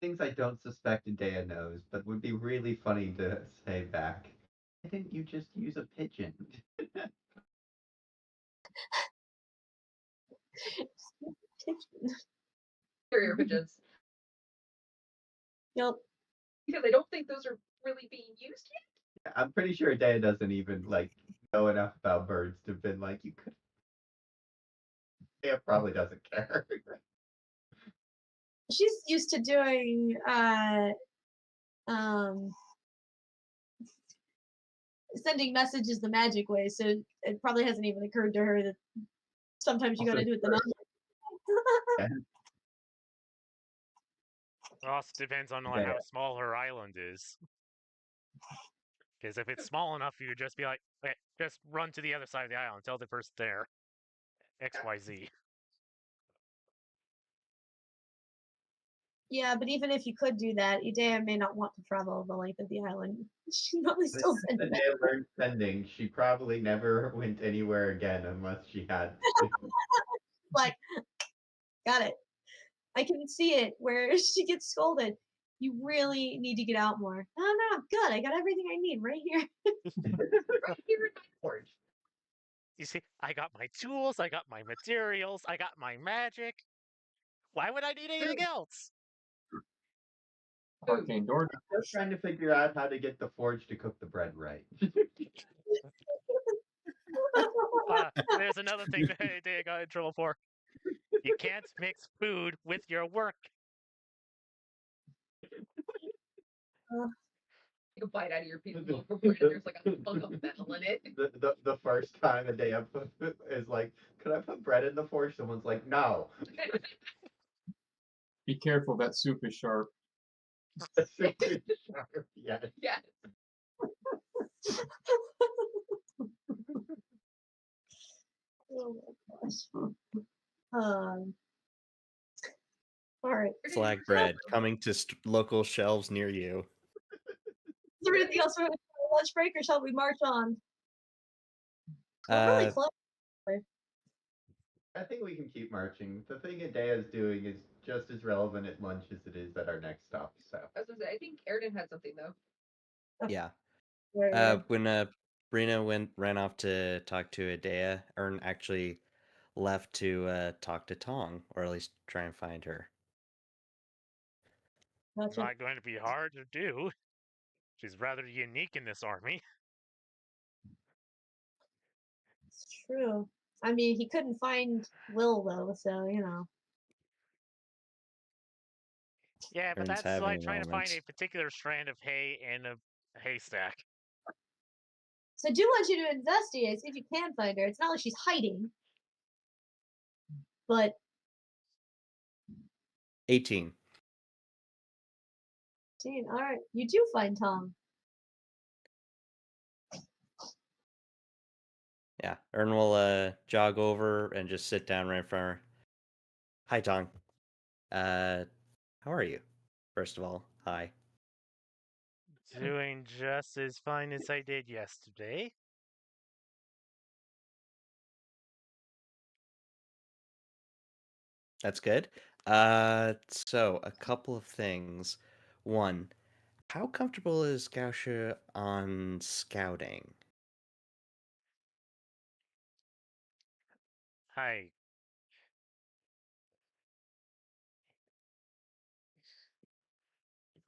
things I don't suspect Dea knows, but would be really funny to say back. Why didn't you just use a pigeon? Carrier pigeons. Yep. Because I don't think those are really being used yet. I'm pretty sure Dea doesn't even know enough about birds to have been like, you could. Dea probably doesn't care. She's used to doing um sending messages the magic way, so it probably hasn't even occurred to her that sometimes you gotta do it the non. It also depends on Yeah. how small her island is. Because if it's small enough, you could just be like, okay, just run to the other side of the island, tell the person there, XYZ. Yeah, but even if you could do that, Idea may not want to travel the length of the island. She probably still send The it. Dea learned sending. She probably never went anywhere again unless she had to. Like, got it. I can see it where she gets scolded. You really need to get out more. Oh no, good. I got everything I need right here. Right here in my forge. You see, I got my tools, I got my materials, I got my magic. Why would I need anything else? Arcane door. Just trying to figure out how to get the forge to cook the bread right. There's another thing that they got in trouble for. You can't mix food with your work. Take a bite out of your piece of loaf of bread, and there's like a hunk of metal in it. The first time a day is like, could I put bread in the forge? Someone's like, no. Be careful, that soup is sharp. Yes. Yeah. Oh my gosh. All right. Flag bread coming to local shelves near you. Is there anything else for lunch break, or shall we march on? We're really close. I think we can keep marching. The thing Adea is doing is just as relevant at lunch as it is at our next stop. So I was gonna say, I think Erden had something though. Yeah. Where- When Brina ran off to talk to Adea, Ern actually left to talk to Tong, or at least try and find her. It's Gotcha. not going to be hard to do. She's rather unique in this army. It's true. I mean, he couldn't find Will though, so you know. Yeah, but Ern's that's like having a trying to find moment. a particular strand of hay in a haystack. So I do want you to investigate, see if you can find her. It's not like she's hiding, but 18. all right, you do find Tom. Yeah, Ern will jog over and just sit down right in front of her. Hi, Tong. How are you? First of all, hi. Doing just as fine as I did yesterday. That's good. So a couple of things. One, how comfortable is Gausha on scouting? Hi.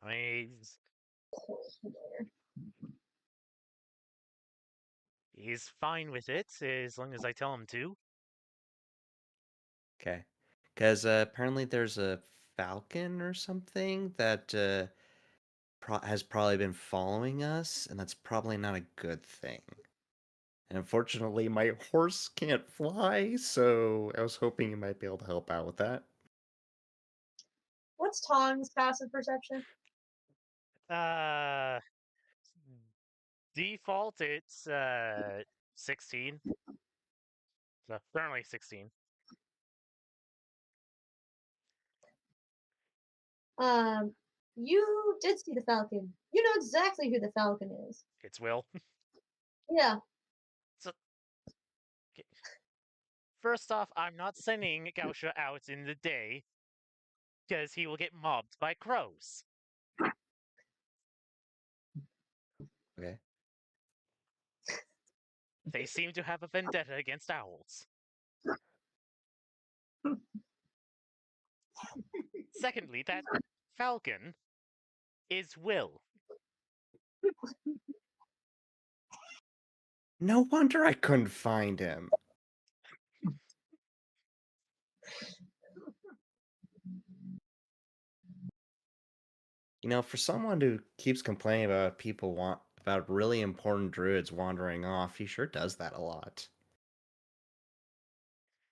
I mean, he's fine with it as long as I tell him to. Okay. Because apparently there's a falcon or something that has probably been following us, and that's probably not a good thing. And unfortunately, my horse can't fly, so I was hoping you might be able to help out with that. What's Tong's passive perception? Default, it's 16. So currently 16. You did see the Falcon. You know exactly who the Falcon is. It's Will. Yeah. So, first off, I'm not sending Gausha out in the day because he will get mobbed by crows. Okay. They seem to have a vendetta against owls. Secondly, that falcon is Will. No wonder I couldn't find him. You know, for someone who keeps complaining about about really important druids wandering off, he sure does that a lot.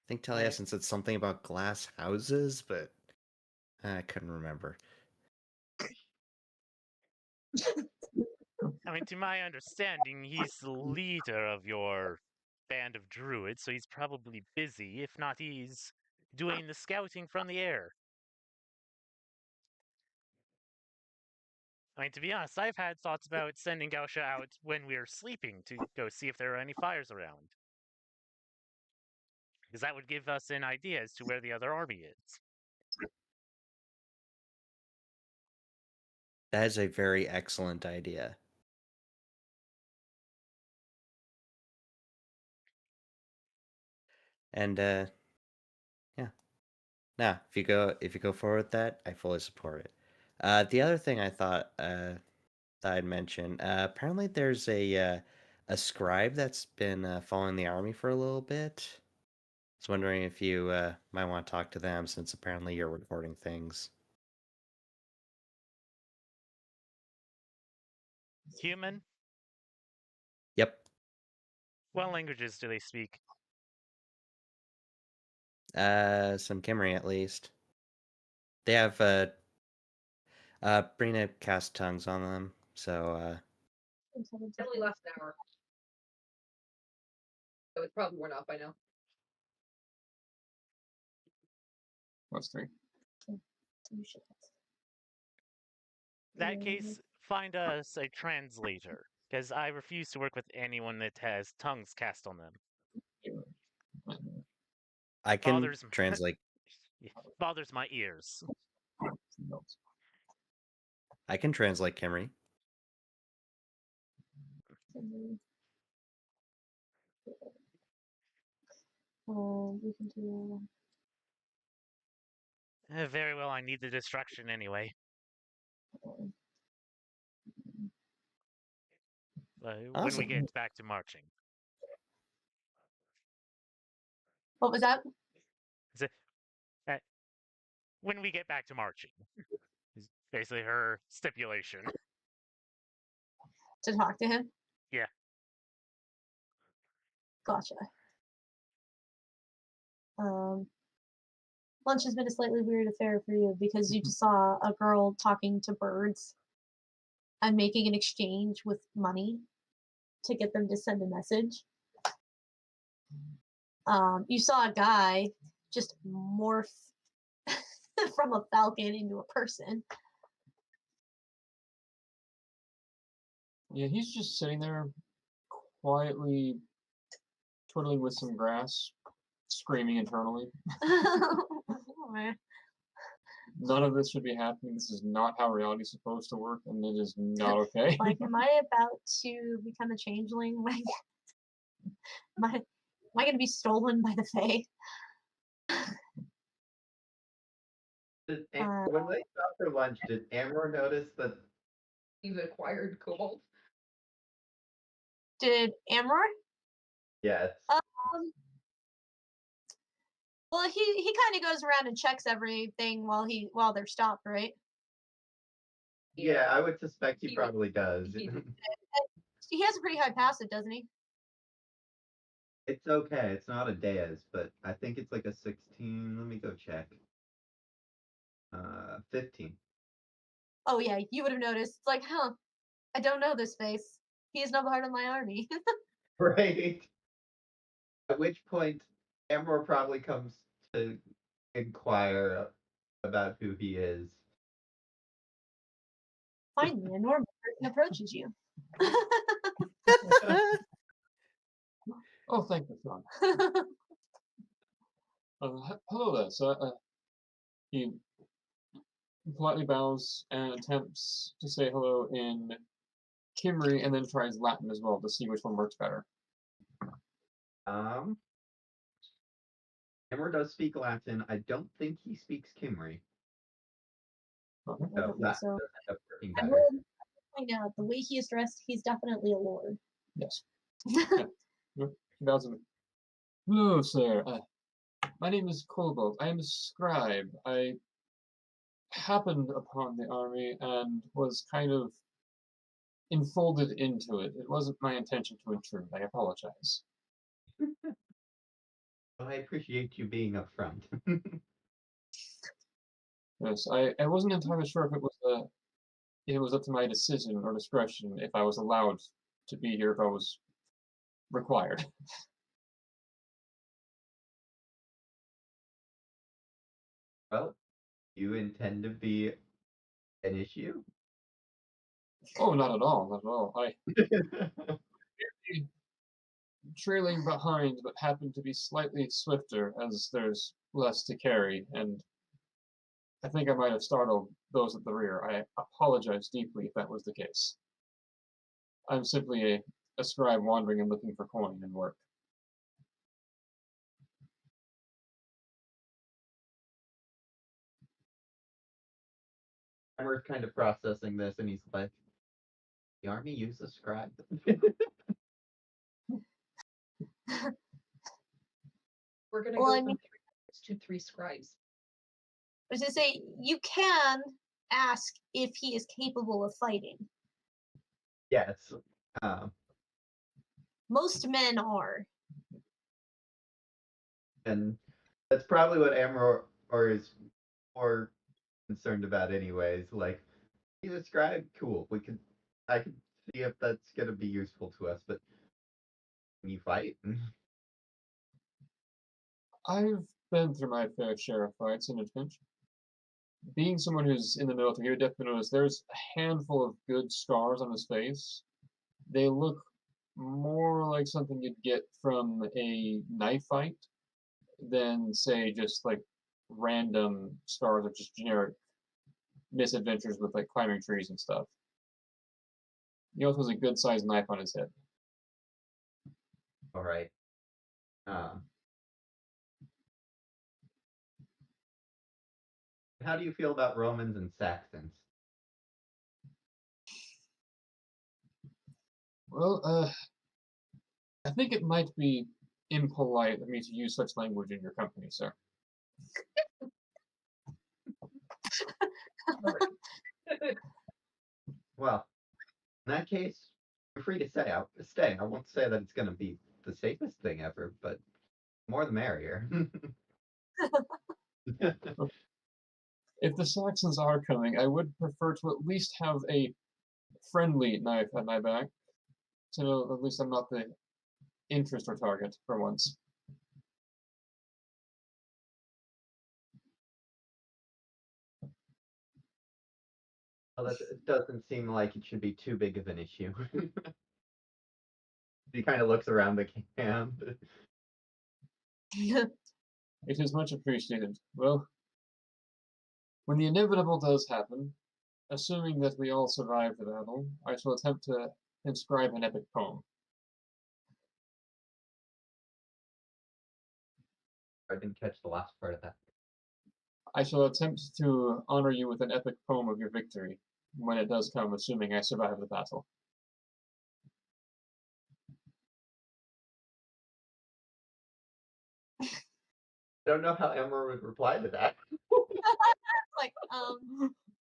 I think Taliesin said something about glass houses, but I couldn't remember. I mean, to my understanding, he's the leader of your band of druids, so he's probably busy. If not, he's doing the scouting from the air. I mean, to be honest, I've had thoughts about sending Gausha out when we're sleeping to go see if there are any fires around. Because that would give us an idea as to where the other army is. That is a very excellent idea. And yeah. Nah, if you go forward with that, I fully support it. The other thing I thought that I'd mention, apparently there's a scribe that's been following the army for a little bit. I was wondering if you might want to talk to them, since apparently you're recording things. Human? Yep. What languages do they speak? Some Kimmery at least. They have Brina cast tongues on them, so It only lasts an hour. So it's probably worn off by now. Plus 3. In that case, find us a translator, because I refuse to work with anyone that has tongues cast on them. I can Bothers translate. bothers my ears. I can translate Kimmery. We can do. Very well, I need the distraction anyway. When we Awesome. get back to marching. What was that? When we get back to marching. Is basically her stipulation. To talk to him? Yeah. Gotcha. Lunch has been a slightly weird affair for you because you just saw a girl talking to birds and making an exchange with money to get them to send a message. You saw a guy just morph from a falcon into a person. Yeah, he's just sitting there quietly twiddling with some grass, screaming internally. None of this should be happening. This is not how reality is supposed to work, and it is not okay. Like, am I about to become a changeling? Am I going to be stolen by the Fae? When they stopped for lunch, did Amber notice that You've acquired cobalt. Did Amror? yes? Well, he kind of goes around and checks everything while they're stopped, right? Yeah, I would suspect he probably does. He has a pretty high passive, doesn't he? It's okay. It's not a Deus, but I think it's like a 16. Let me go check. 15. Oh yeah, you would have noticed. It's like, huh, I don't know this face. He is no part of my army. Right. At which point, Amber probably comes to inquire about who he is. Finally, a normal person approaches you. Oh, thank you, Sean. Hello there, sir. He politely bows and attempts to say hello in Kimry, and then tries Latin as well to see which one works better. Um, Emmer does speak Latin. I don't think he speaks Kimry. Okay. I don't think Latin so. does end up working I better. will point out the way he is dressed, he's definitely a lord. Yes. Yeah. He bows and, hello, sir. My name is Cobalt. I am a scribe. I happened upon the army and was kind of enfolded into it. It wasn't my intention to intrude. I apologize. Well, I appreciate you being upfront. Yes, I wasn't entirely sure if it was up to my decision or discretion if I was allowed to be here if I was required. Well, you intend to be an issue? Oh, not at all, not at all. I trailing behind, but happen to be slightly swifter as there's less to carry, and I think I might have startled those at the rear. I apologize deeply if that was the case. I'm simply a scribe wandering and looking for coin and work. Emmer's kind of processing this, and he's like, "The army uses a scribe." We're gonna Well, go I from mean, 3 to 3 scribes. I was gonna say you can ask if he is capable of fighting. Yes. Um, Most men are. and that's probably what Emmer or is more concerned about, anyways. Like, he's a scribe, cool. I can see if that's gonna be useful to us, but can you fight? I've been through my fair share of fights in a pinch. Being someone who's in the military, you would definitely notice there's a handful of good scars on his face. They look more like something you'd get from a knife fight than, say, just like random scars or just generic misadventures with like climbing trees and stuff. He also has a good sized knife on his head. All right. Um, how do you feel about Romans and Saxons? Well, I think it might be impolite of me to use such language in your company, sir. Well, in that case, you're free to stay. I won't say that it's gonna be the safest thing ever, but more the merrier. If the Saxons are coming, I would prefer to at least have a friendly knife at my back, to know at least I'm not the interest or target for once. Well, it doesn't seem like it should be too big of an issue. He kind of looks around the camp. It is much appreciated. Well, when the inevitable does happen, assuming that we all survive the battle, I shall attempt to inscribe an epic poem. I didn't catch the last part of that. I shall attempt to honor you with an epic poem of your victory when it does come, assuming I survive the battle. I don't know how Emma would reply to that. Like,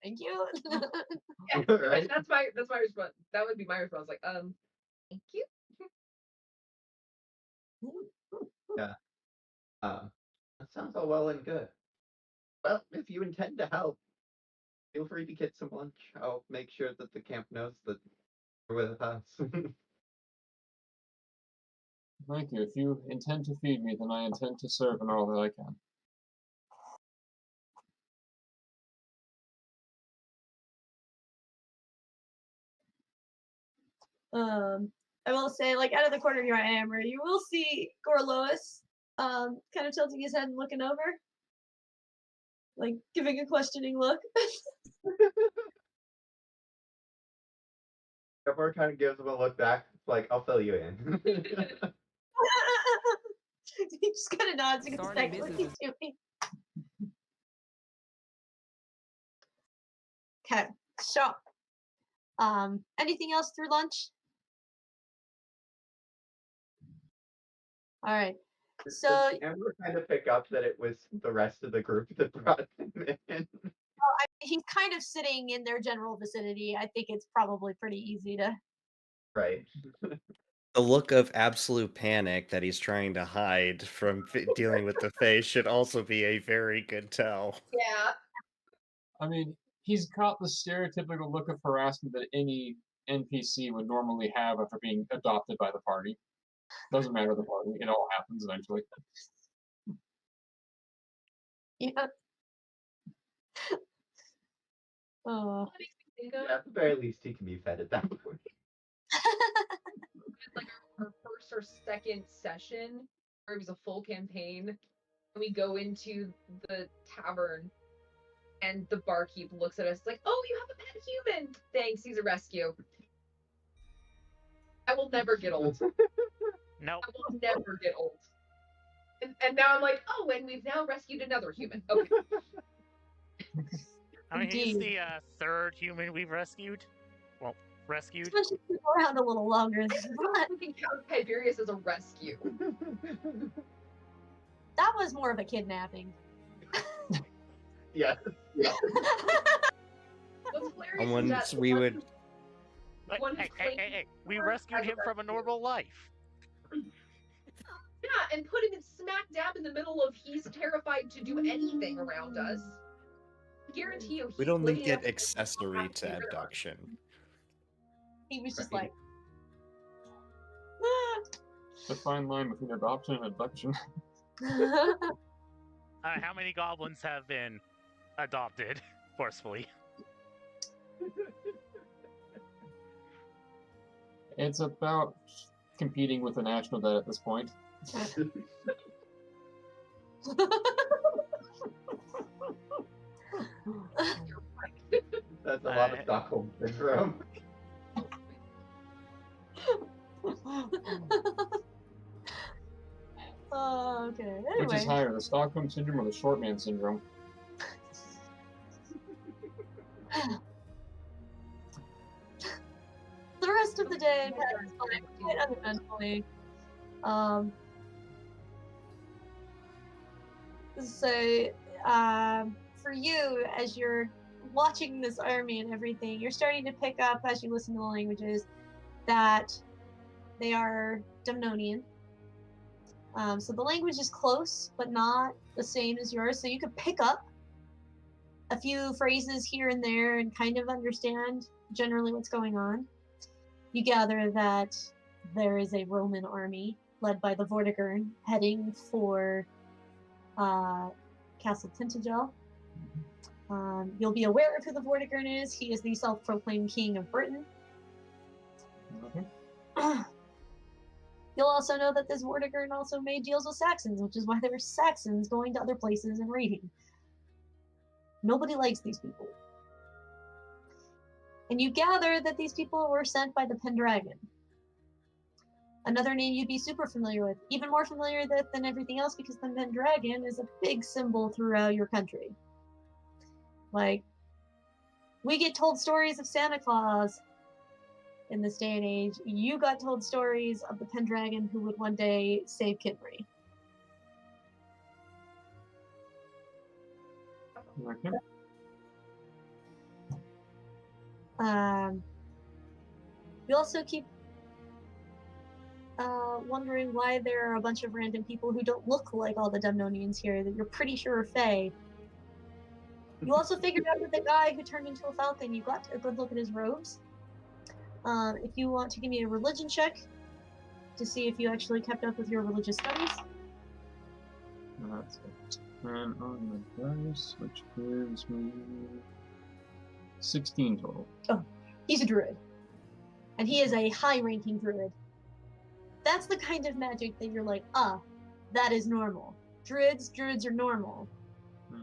thank you. Yeah, Right? that's my response. That would be my response. Like, thank you. Yeah. That sounds all well and good. Well, if you intend to help, feel free to get some lunch. I'll make sure that the camp knows that you're with us. Thank you. If you intend to feed me, then I intend to serve in all that I can. I will say, like, out of the corner of your eye, Amber, you will see Gorlois, kind of tilting his head and looking over. like giving a questioning look. Everyone kind of gives him a look back. It's like, I'll fill you in. He just kind of nods and Starting expects what business he's doing. Okay, so anything else through lunch? All right. So Does Amber kind of pick up that it was the rest of the group that brought him in? he's kind of sitting in their general vicinity. I think it's probably pretty easy to. Right. The look of absolute panic that he's trying to hide from dealing with the face should also be a very good tell. Yeah. I mean, he's got the stereotypical look of harassment that any NPC would normally have after being adopted by the party. Doesn't matter the party; it all happens eventually. Yeah. Oh. What makes me think of Yeah, at the very least, he can be fed at that point. like our first or second session where it was a full campaign, and we go into the tavern, and the barkeep looks at us like, "Oh, you have a pet human. Thanks, he's a rescue." I will never get old. No, I will never get old. And now I'm like, oh, and we've now rescued another human. Okay. I mean he's Indeed. the third human we've rescued. Well, rescued. Especially if you're around a little longer than that. I can count Tiberius as a rescue. That was more of a kidnapping. Yeah. Yeah. What's hilarious And is once that we would But, one hey, claimed hey, we her rescued as a him from a rescue. normal life. Yeah, and put him in smack dab in the middle of he's terrified to do anything around us. I guarantee you, we'd he's only living get up to accessory have to rid of us. abduction. He was just Right. like, "Ah." The fine line between adoption and abduction. How many goblins have been adopted forcefully? It's about competing with the national debt at this point. That's a lot of Stockholm syndrome. Oh, okay. Which is Anyway, higher, the Stockholm syndrome or the short man syndrome? the rest of the day passed by quite uneventfully. So, for you, as you're watching this army and everything, you're starting to pick up as you listen to the languages that they are Demnonian. So the language is close, but not the same as yours. So you could pick up a few phrases here and there and kind of understand generally what's going on. You gather that there is a Roman army led by the Vortigern heading for Castle Tintagel. You'll be aware of who the Vortigern is. He is the self-proclaimed king of Britain. Okay. You'll also know that this Vortigern also made deals with Saxons, which is why there were Saxons going to other places and raiding. Nobody likes these people. And you gather that these people were sent by the Pendragon. Another name you'd be super familiar with, even more familiar with than everything else, because the Pendragon is a big symbol throughout your country. Like, we get told stories of Santa Claus in this day and age. You got told stories of the Pendragon who would one day save Kidbury. Okay. You also keep wondering why there are a bunch of random people who don't look like all the Demnonians here that you're pretty sure are Fae. You also figured out that the guy who turned into a falcon, you got a good look at his robes. If you want to give me a religion check to see if you actually kept up with your religious studies. That's it. And on the dice, which gives me 16 total. He's a druid. And he is a high-ranking druid. That's the kind of magic that you're like, that is normal. Druids are normal.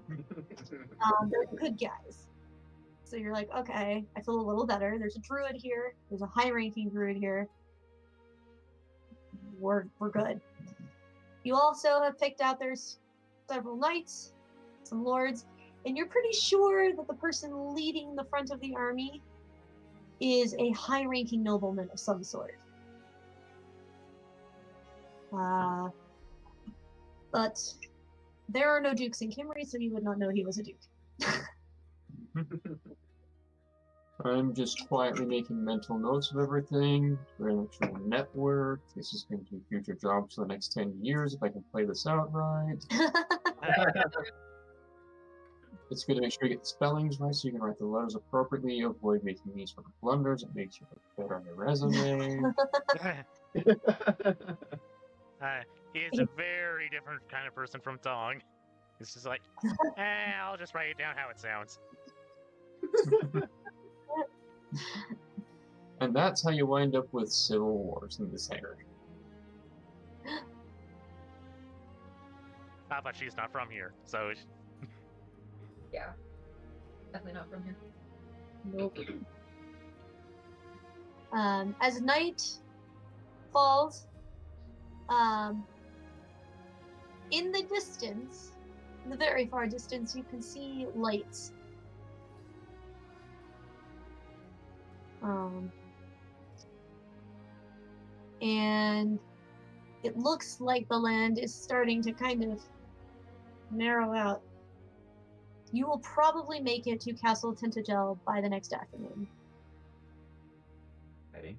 They're good guys. So you're like, okay, I feel a little better. There's a druid here. There's a high-ranking druid here. We're good. You also have picked out there's several knights, some lords, and you're pretty sure that the person leading the front of the army is a high-ranking nobleman of some sort. But there are no dukes in Kimry, so you would not know he was a duke. I'm just quietly making mental notes of everything. We're an actual network. This is going to be future jobs for the next 10 years if I can play this out right. It's good to make sure you get the spellings right so you can write the letters appropriately, avoid making these sort of blunders. It makes you look better on your resume. He is a very different kind of person from Tong. It's just like, I'll just write it down how it sounds. And that's how you wind up with civil wars in this area. But she's not from here, so Yeah. Definitely not from here. Nope. As night falls, in the distance, in the very far distance, you can see lights. And it looks like the land is starting to kind of narrow out. You will probably make it to Castle Tintagel by the next afternoon. Ready?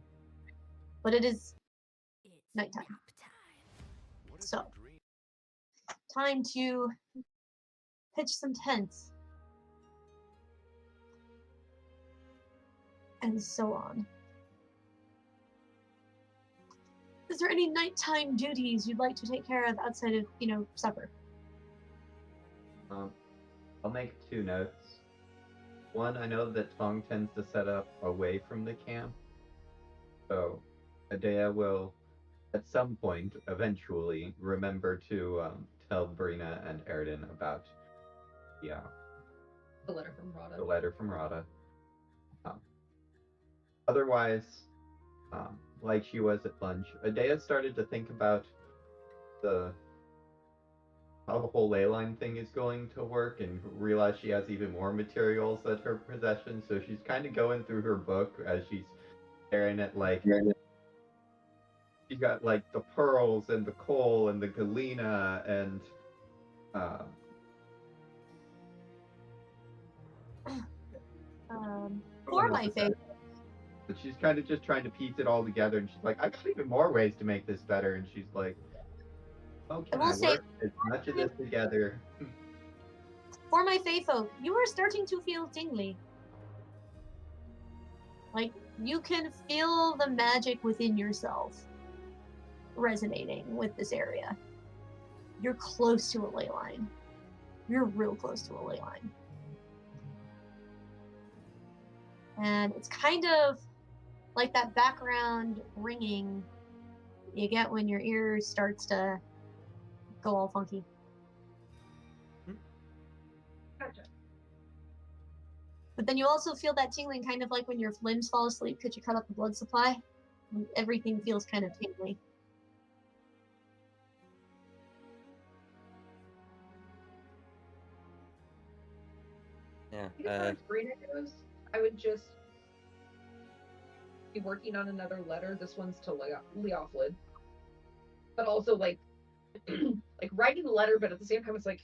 But it is nighttime. So, time to pitch some tents. And so on. Is there any nighttime duties you'd like to take care of outside of, supper? I'll make 2 notes. One, I know that Tong tends to set up away from the camp. So, Adea will, at some point, eventually, remember to tell Brina and Erden about The letter from Rada. the letter from Rada. Otherwise, like she was at lunch, Adea started to think about how the whole ley line thing is going to work and realize she has even more materials at her possession. So she's kind of going through her book as she's staring at she's got like the pearls and the coal and the galena and For my favorite. But she's kind of just trying to piece it all together, and she's like, I got even more ways to make this better. And she's like, oh, can I work as much of this together? For my Fae folk, you are starting to feel tingly. Like, you can feel the magic within yourself resonating with this area. You're close to a ley line. You're real close to a ley line. And it's kind of like that background ringing you get when your ear starts to go all funky. Gotcha. But then you also feel that tingling kind of like when your limbs fall asleep because you cut off the blood supply. Everything feels kind of tingly. Yeah. I think as far as Brina goes, I would just be working on another letter. This one's to Leoflid. But also like like writing the letter, but at the same time it's like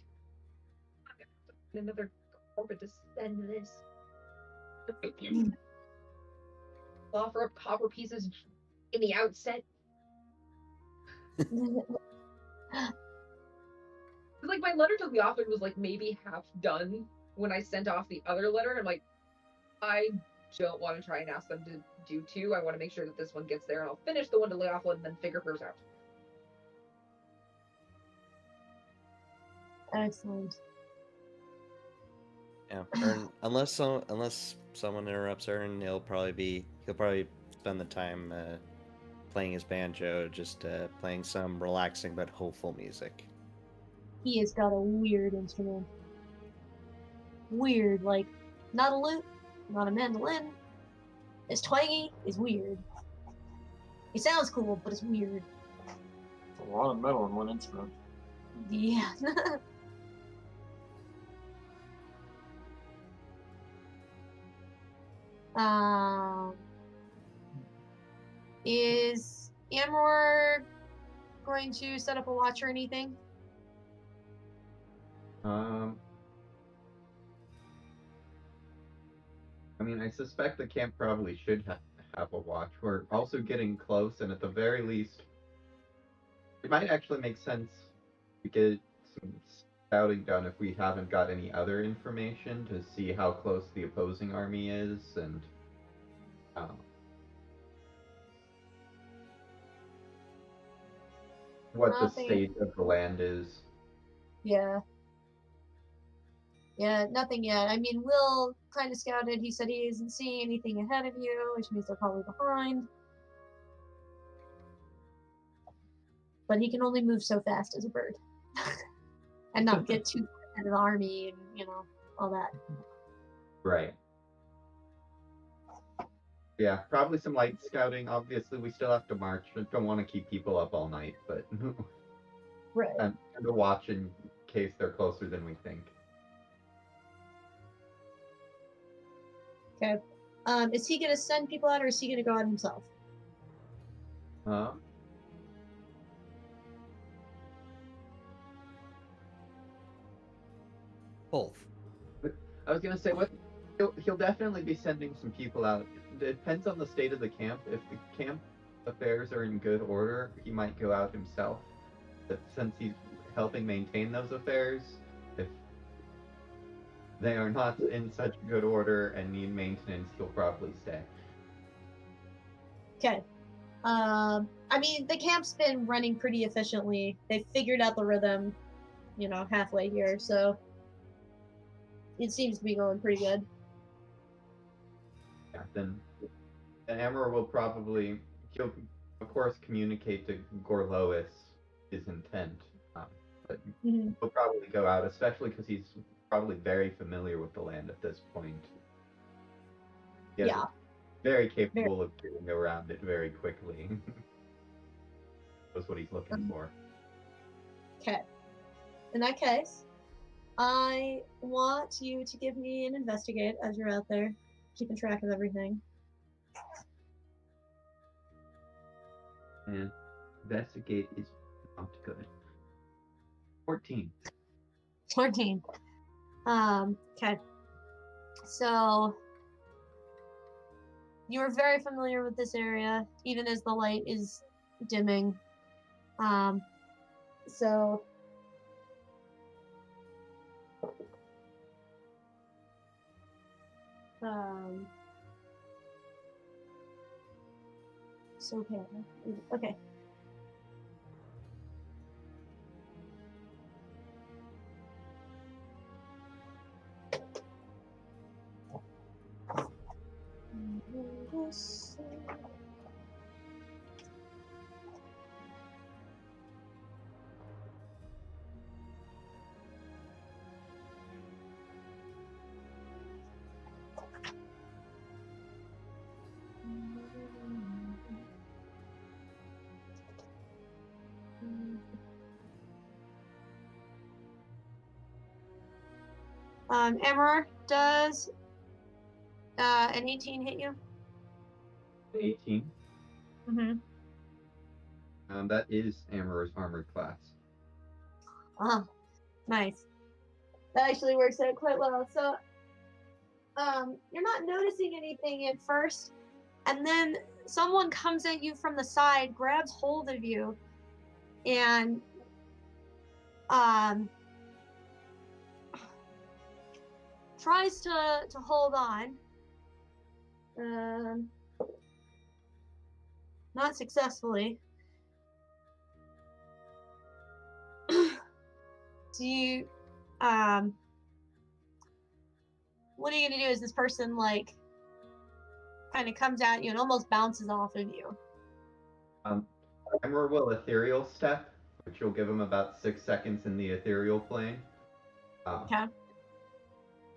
another orbit to send this. Offer up copper pieces in the outset. Like my letter to Leoflid was like maybe half done when I sent off the other letter. I'm like, I don't want to try and ask them to do 2. I want to make sure that this one gets there, and I'll finish the one to Leoflid and then figure hers out. Excellent. Yeah, Ern, unless someone interrupts Ern, he'll probably spend the time playing his banjo, just playing some relaxing but hopeful music. He has got a weird instrument. weird. Like, not a lute, not a mandolin. It's twangy, it's weird. It sounds cool, but it's weird. A lot of metal in one instrument. Yeah. um, is Amor going to set up a watch or anything? I mean, I suspect the camp probably should have a watch. We're also getting close, and at the very least, it might actually make sense to get some scouting done if we haven't got any other information to see how close the opposing army is and what the Nothing. state of the land is. Yeah. Yeah, nothing yet. I mean, Will kind of scouted. He said he isn't seeing anything ahead of you, which means they're probably behind. But he can only move so fast as a bird. And not get too ahead of the army and, you know, all that. Right. Yeah, probably some light scouting. Obviously, we still have to march. I don't want to keep people up all night, but Right. and to watch in case they're closer than we think. Okay. Is he gonna send people out, or is he gonna go out himself? Both. I was gonna say what he'll definitely be sending some people out. It depends on the state of the camp. If the camp affairs are in good order, he might go out himself. But since he's helping maintain those affairs, if they are not in such good order and need maintenance, he'll probably stay. Okay. I mean, the camp's been running pretty efficiently. They've figured out the rhythm, you know, halfway here, so it seems to be going pretty good. Yeah, then Amber will probably he'll of course communicate to Gorlois his intent, but he'll probably go out, especially because he's probably very familiar with the land at this point. Yeah. Very capable of getting around it very quickly. That's what he's looking for. Okay. In that case, I want you to give me an investigate as you're out there, keeping track of everything. And investigate is not good. 14. 14. Okay. So you are very familiar with this area, even as the light is dimming. So okay. Okay. Emmer, does an 18 hit you? 18. That is Amber's armored class. Oh, nice. That actually works out quite well. So, you're not noticing anything at first, and then someone comes at you from the side, grabs hold of you, and tries to hold on. Not successfully. Do you what are you gonna do? Is this person like kind of comes at you and almost bounces off of you? Amber will ethereal step, which will give him about 6 seconds in the ethereal plane. Okay.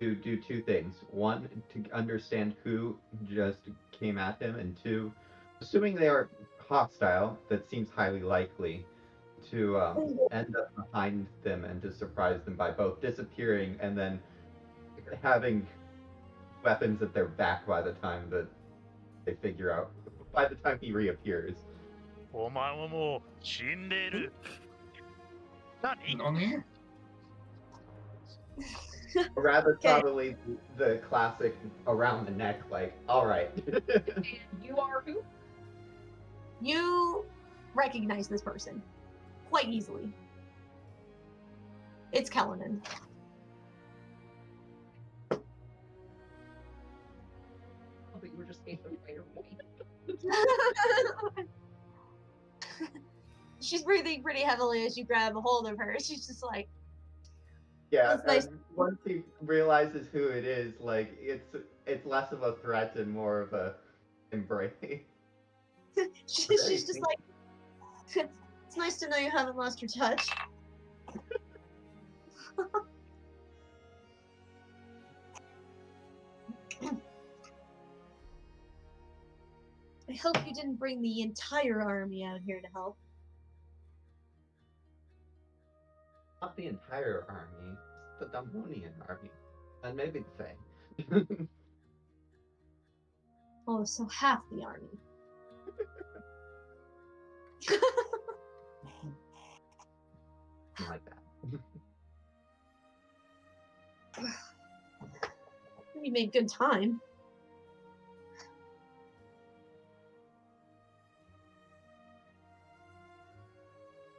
to do two things. One, to understand who just came at him, and two, assuming they are hostile, that seems highly likely, to end up behind them and to surprise them by both disappearing and then having weapons at their back by the time that they figure out, by the time he reappears. お前はもう死んでる。何 Nani? Or rather, Okay. probably the classic around the neck, like, all right. And you are who? You recognize this person quite easily. It's Kellerman. Oh, but you were just made the fighter boy. She's breathing pretty heavily as you grab a hold of her. She's just like, Yeah, That's nice. and once he realizes who it is, like, it's less of a threat and more of a embrace. she's just like, it's nice to know you haven't lost your touch. I hope you didn't bring the entire army out here to help. Not the entire army, the Damonian army, and maybe the Fae. Oh, so half the army. Like that. You made good time.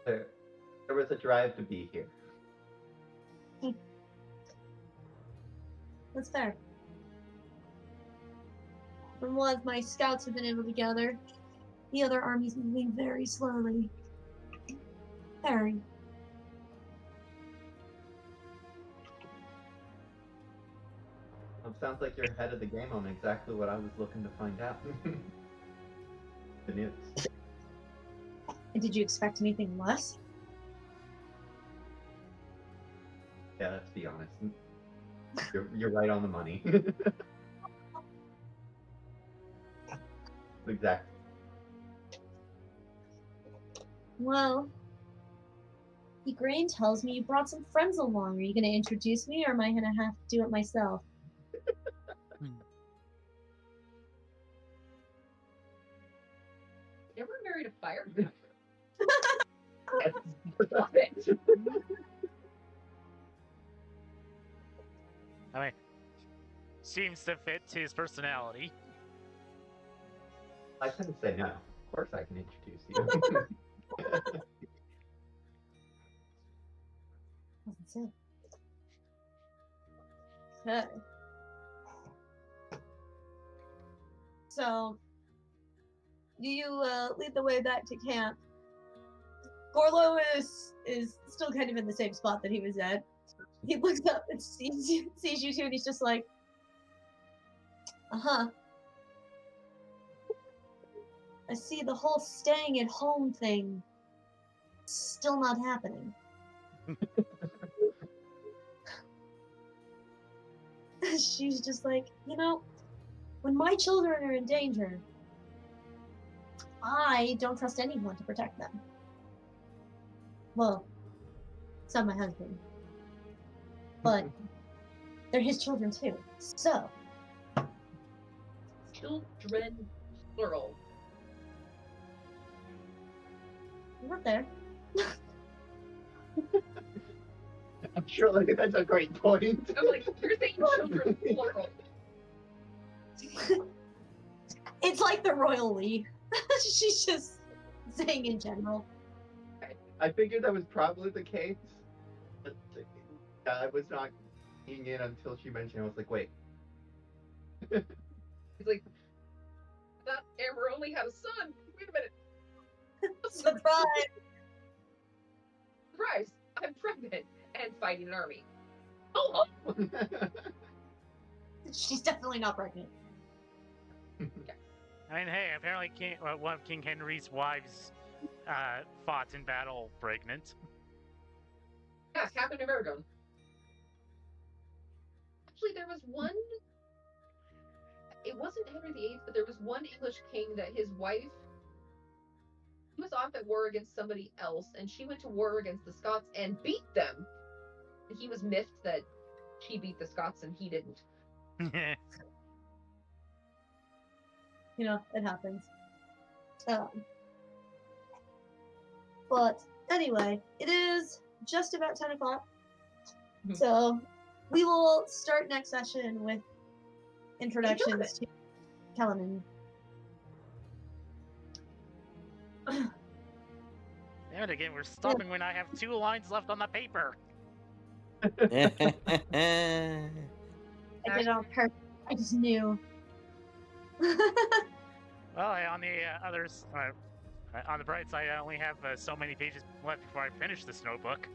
There was a drive to be here. That's fair. From what my scouts have been able to gather, the other army's moving very slowly. Very. It sounds like you're ahead of the game on exactly what I was looking to find out. The news. And did you expect anything less? Yeah, let's be honest. You're right on the money. Exactly. Well, Grain tells me you brought some friends along. Are you going to introduce me, or am I going to have to do it myself? You ever married a fire? Yes. Love it. I mean, seems to fit his personality. I couldn't say no. Of course I can introduce you. That's it. Okay. So, you lead the way back to camp. Gorlo is still kind of in the same spot that he was at. He looks up and sees you two, and he's just like, uh-huh. I see the whole staying at home thing still not happening. She's just like, you know, when my children are in danger, I don't trust anyone to protect them. Well, except my husband. But they're his children too. So, Children, plural. you're up there. I'm sure like that's a great point. I'm like, you're saying children, plural. It's like the Royal We. She's just saying in general. I figured that was probably the case. But I was not keying in until she mentioned it. I was like, wait. He's like, I thought Amber only had a son. Wait a minute. Surprise! Surprise! I'm pregnant and fighting an army. Oh, She's definitely not pregnant. I mean, hey, apparently one of King Henry's wives fought in battle pregnant. yeah, Captain of Aragon. actually, there was one. It wasn't Henry VIII, but there was one English king that his wife. He was off at war against somebody else, and she went to war against the Scots and beat them. And he was miffed that she beat the Scots and he didn't. You know, it happens. But anyway, it is just about 10 o'clock. Mhm. So we will start next session with introductions to Kellerman. Damn it again, we're stopping when I have 2 lines left on the paper. I did it on purpose. I just knew. Well, on the others, on the bright side, I only have so many pages left before I finish this notebook.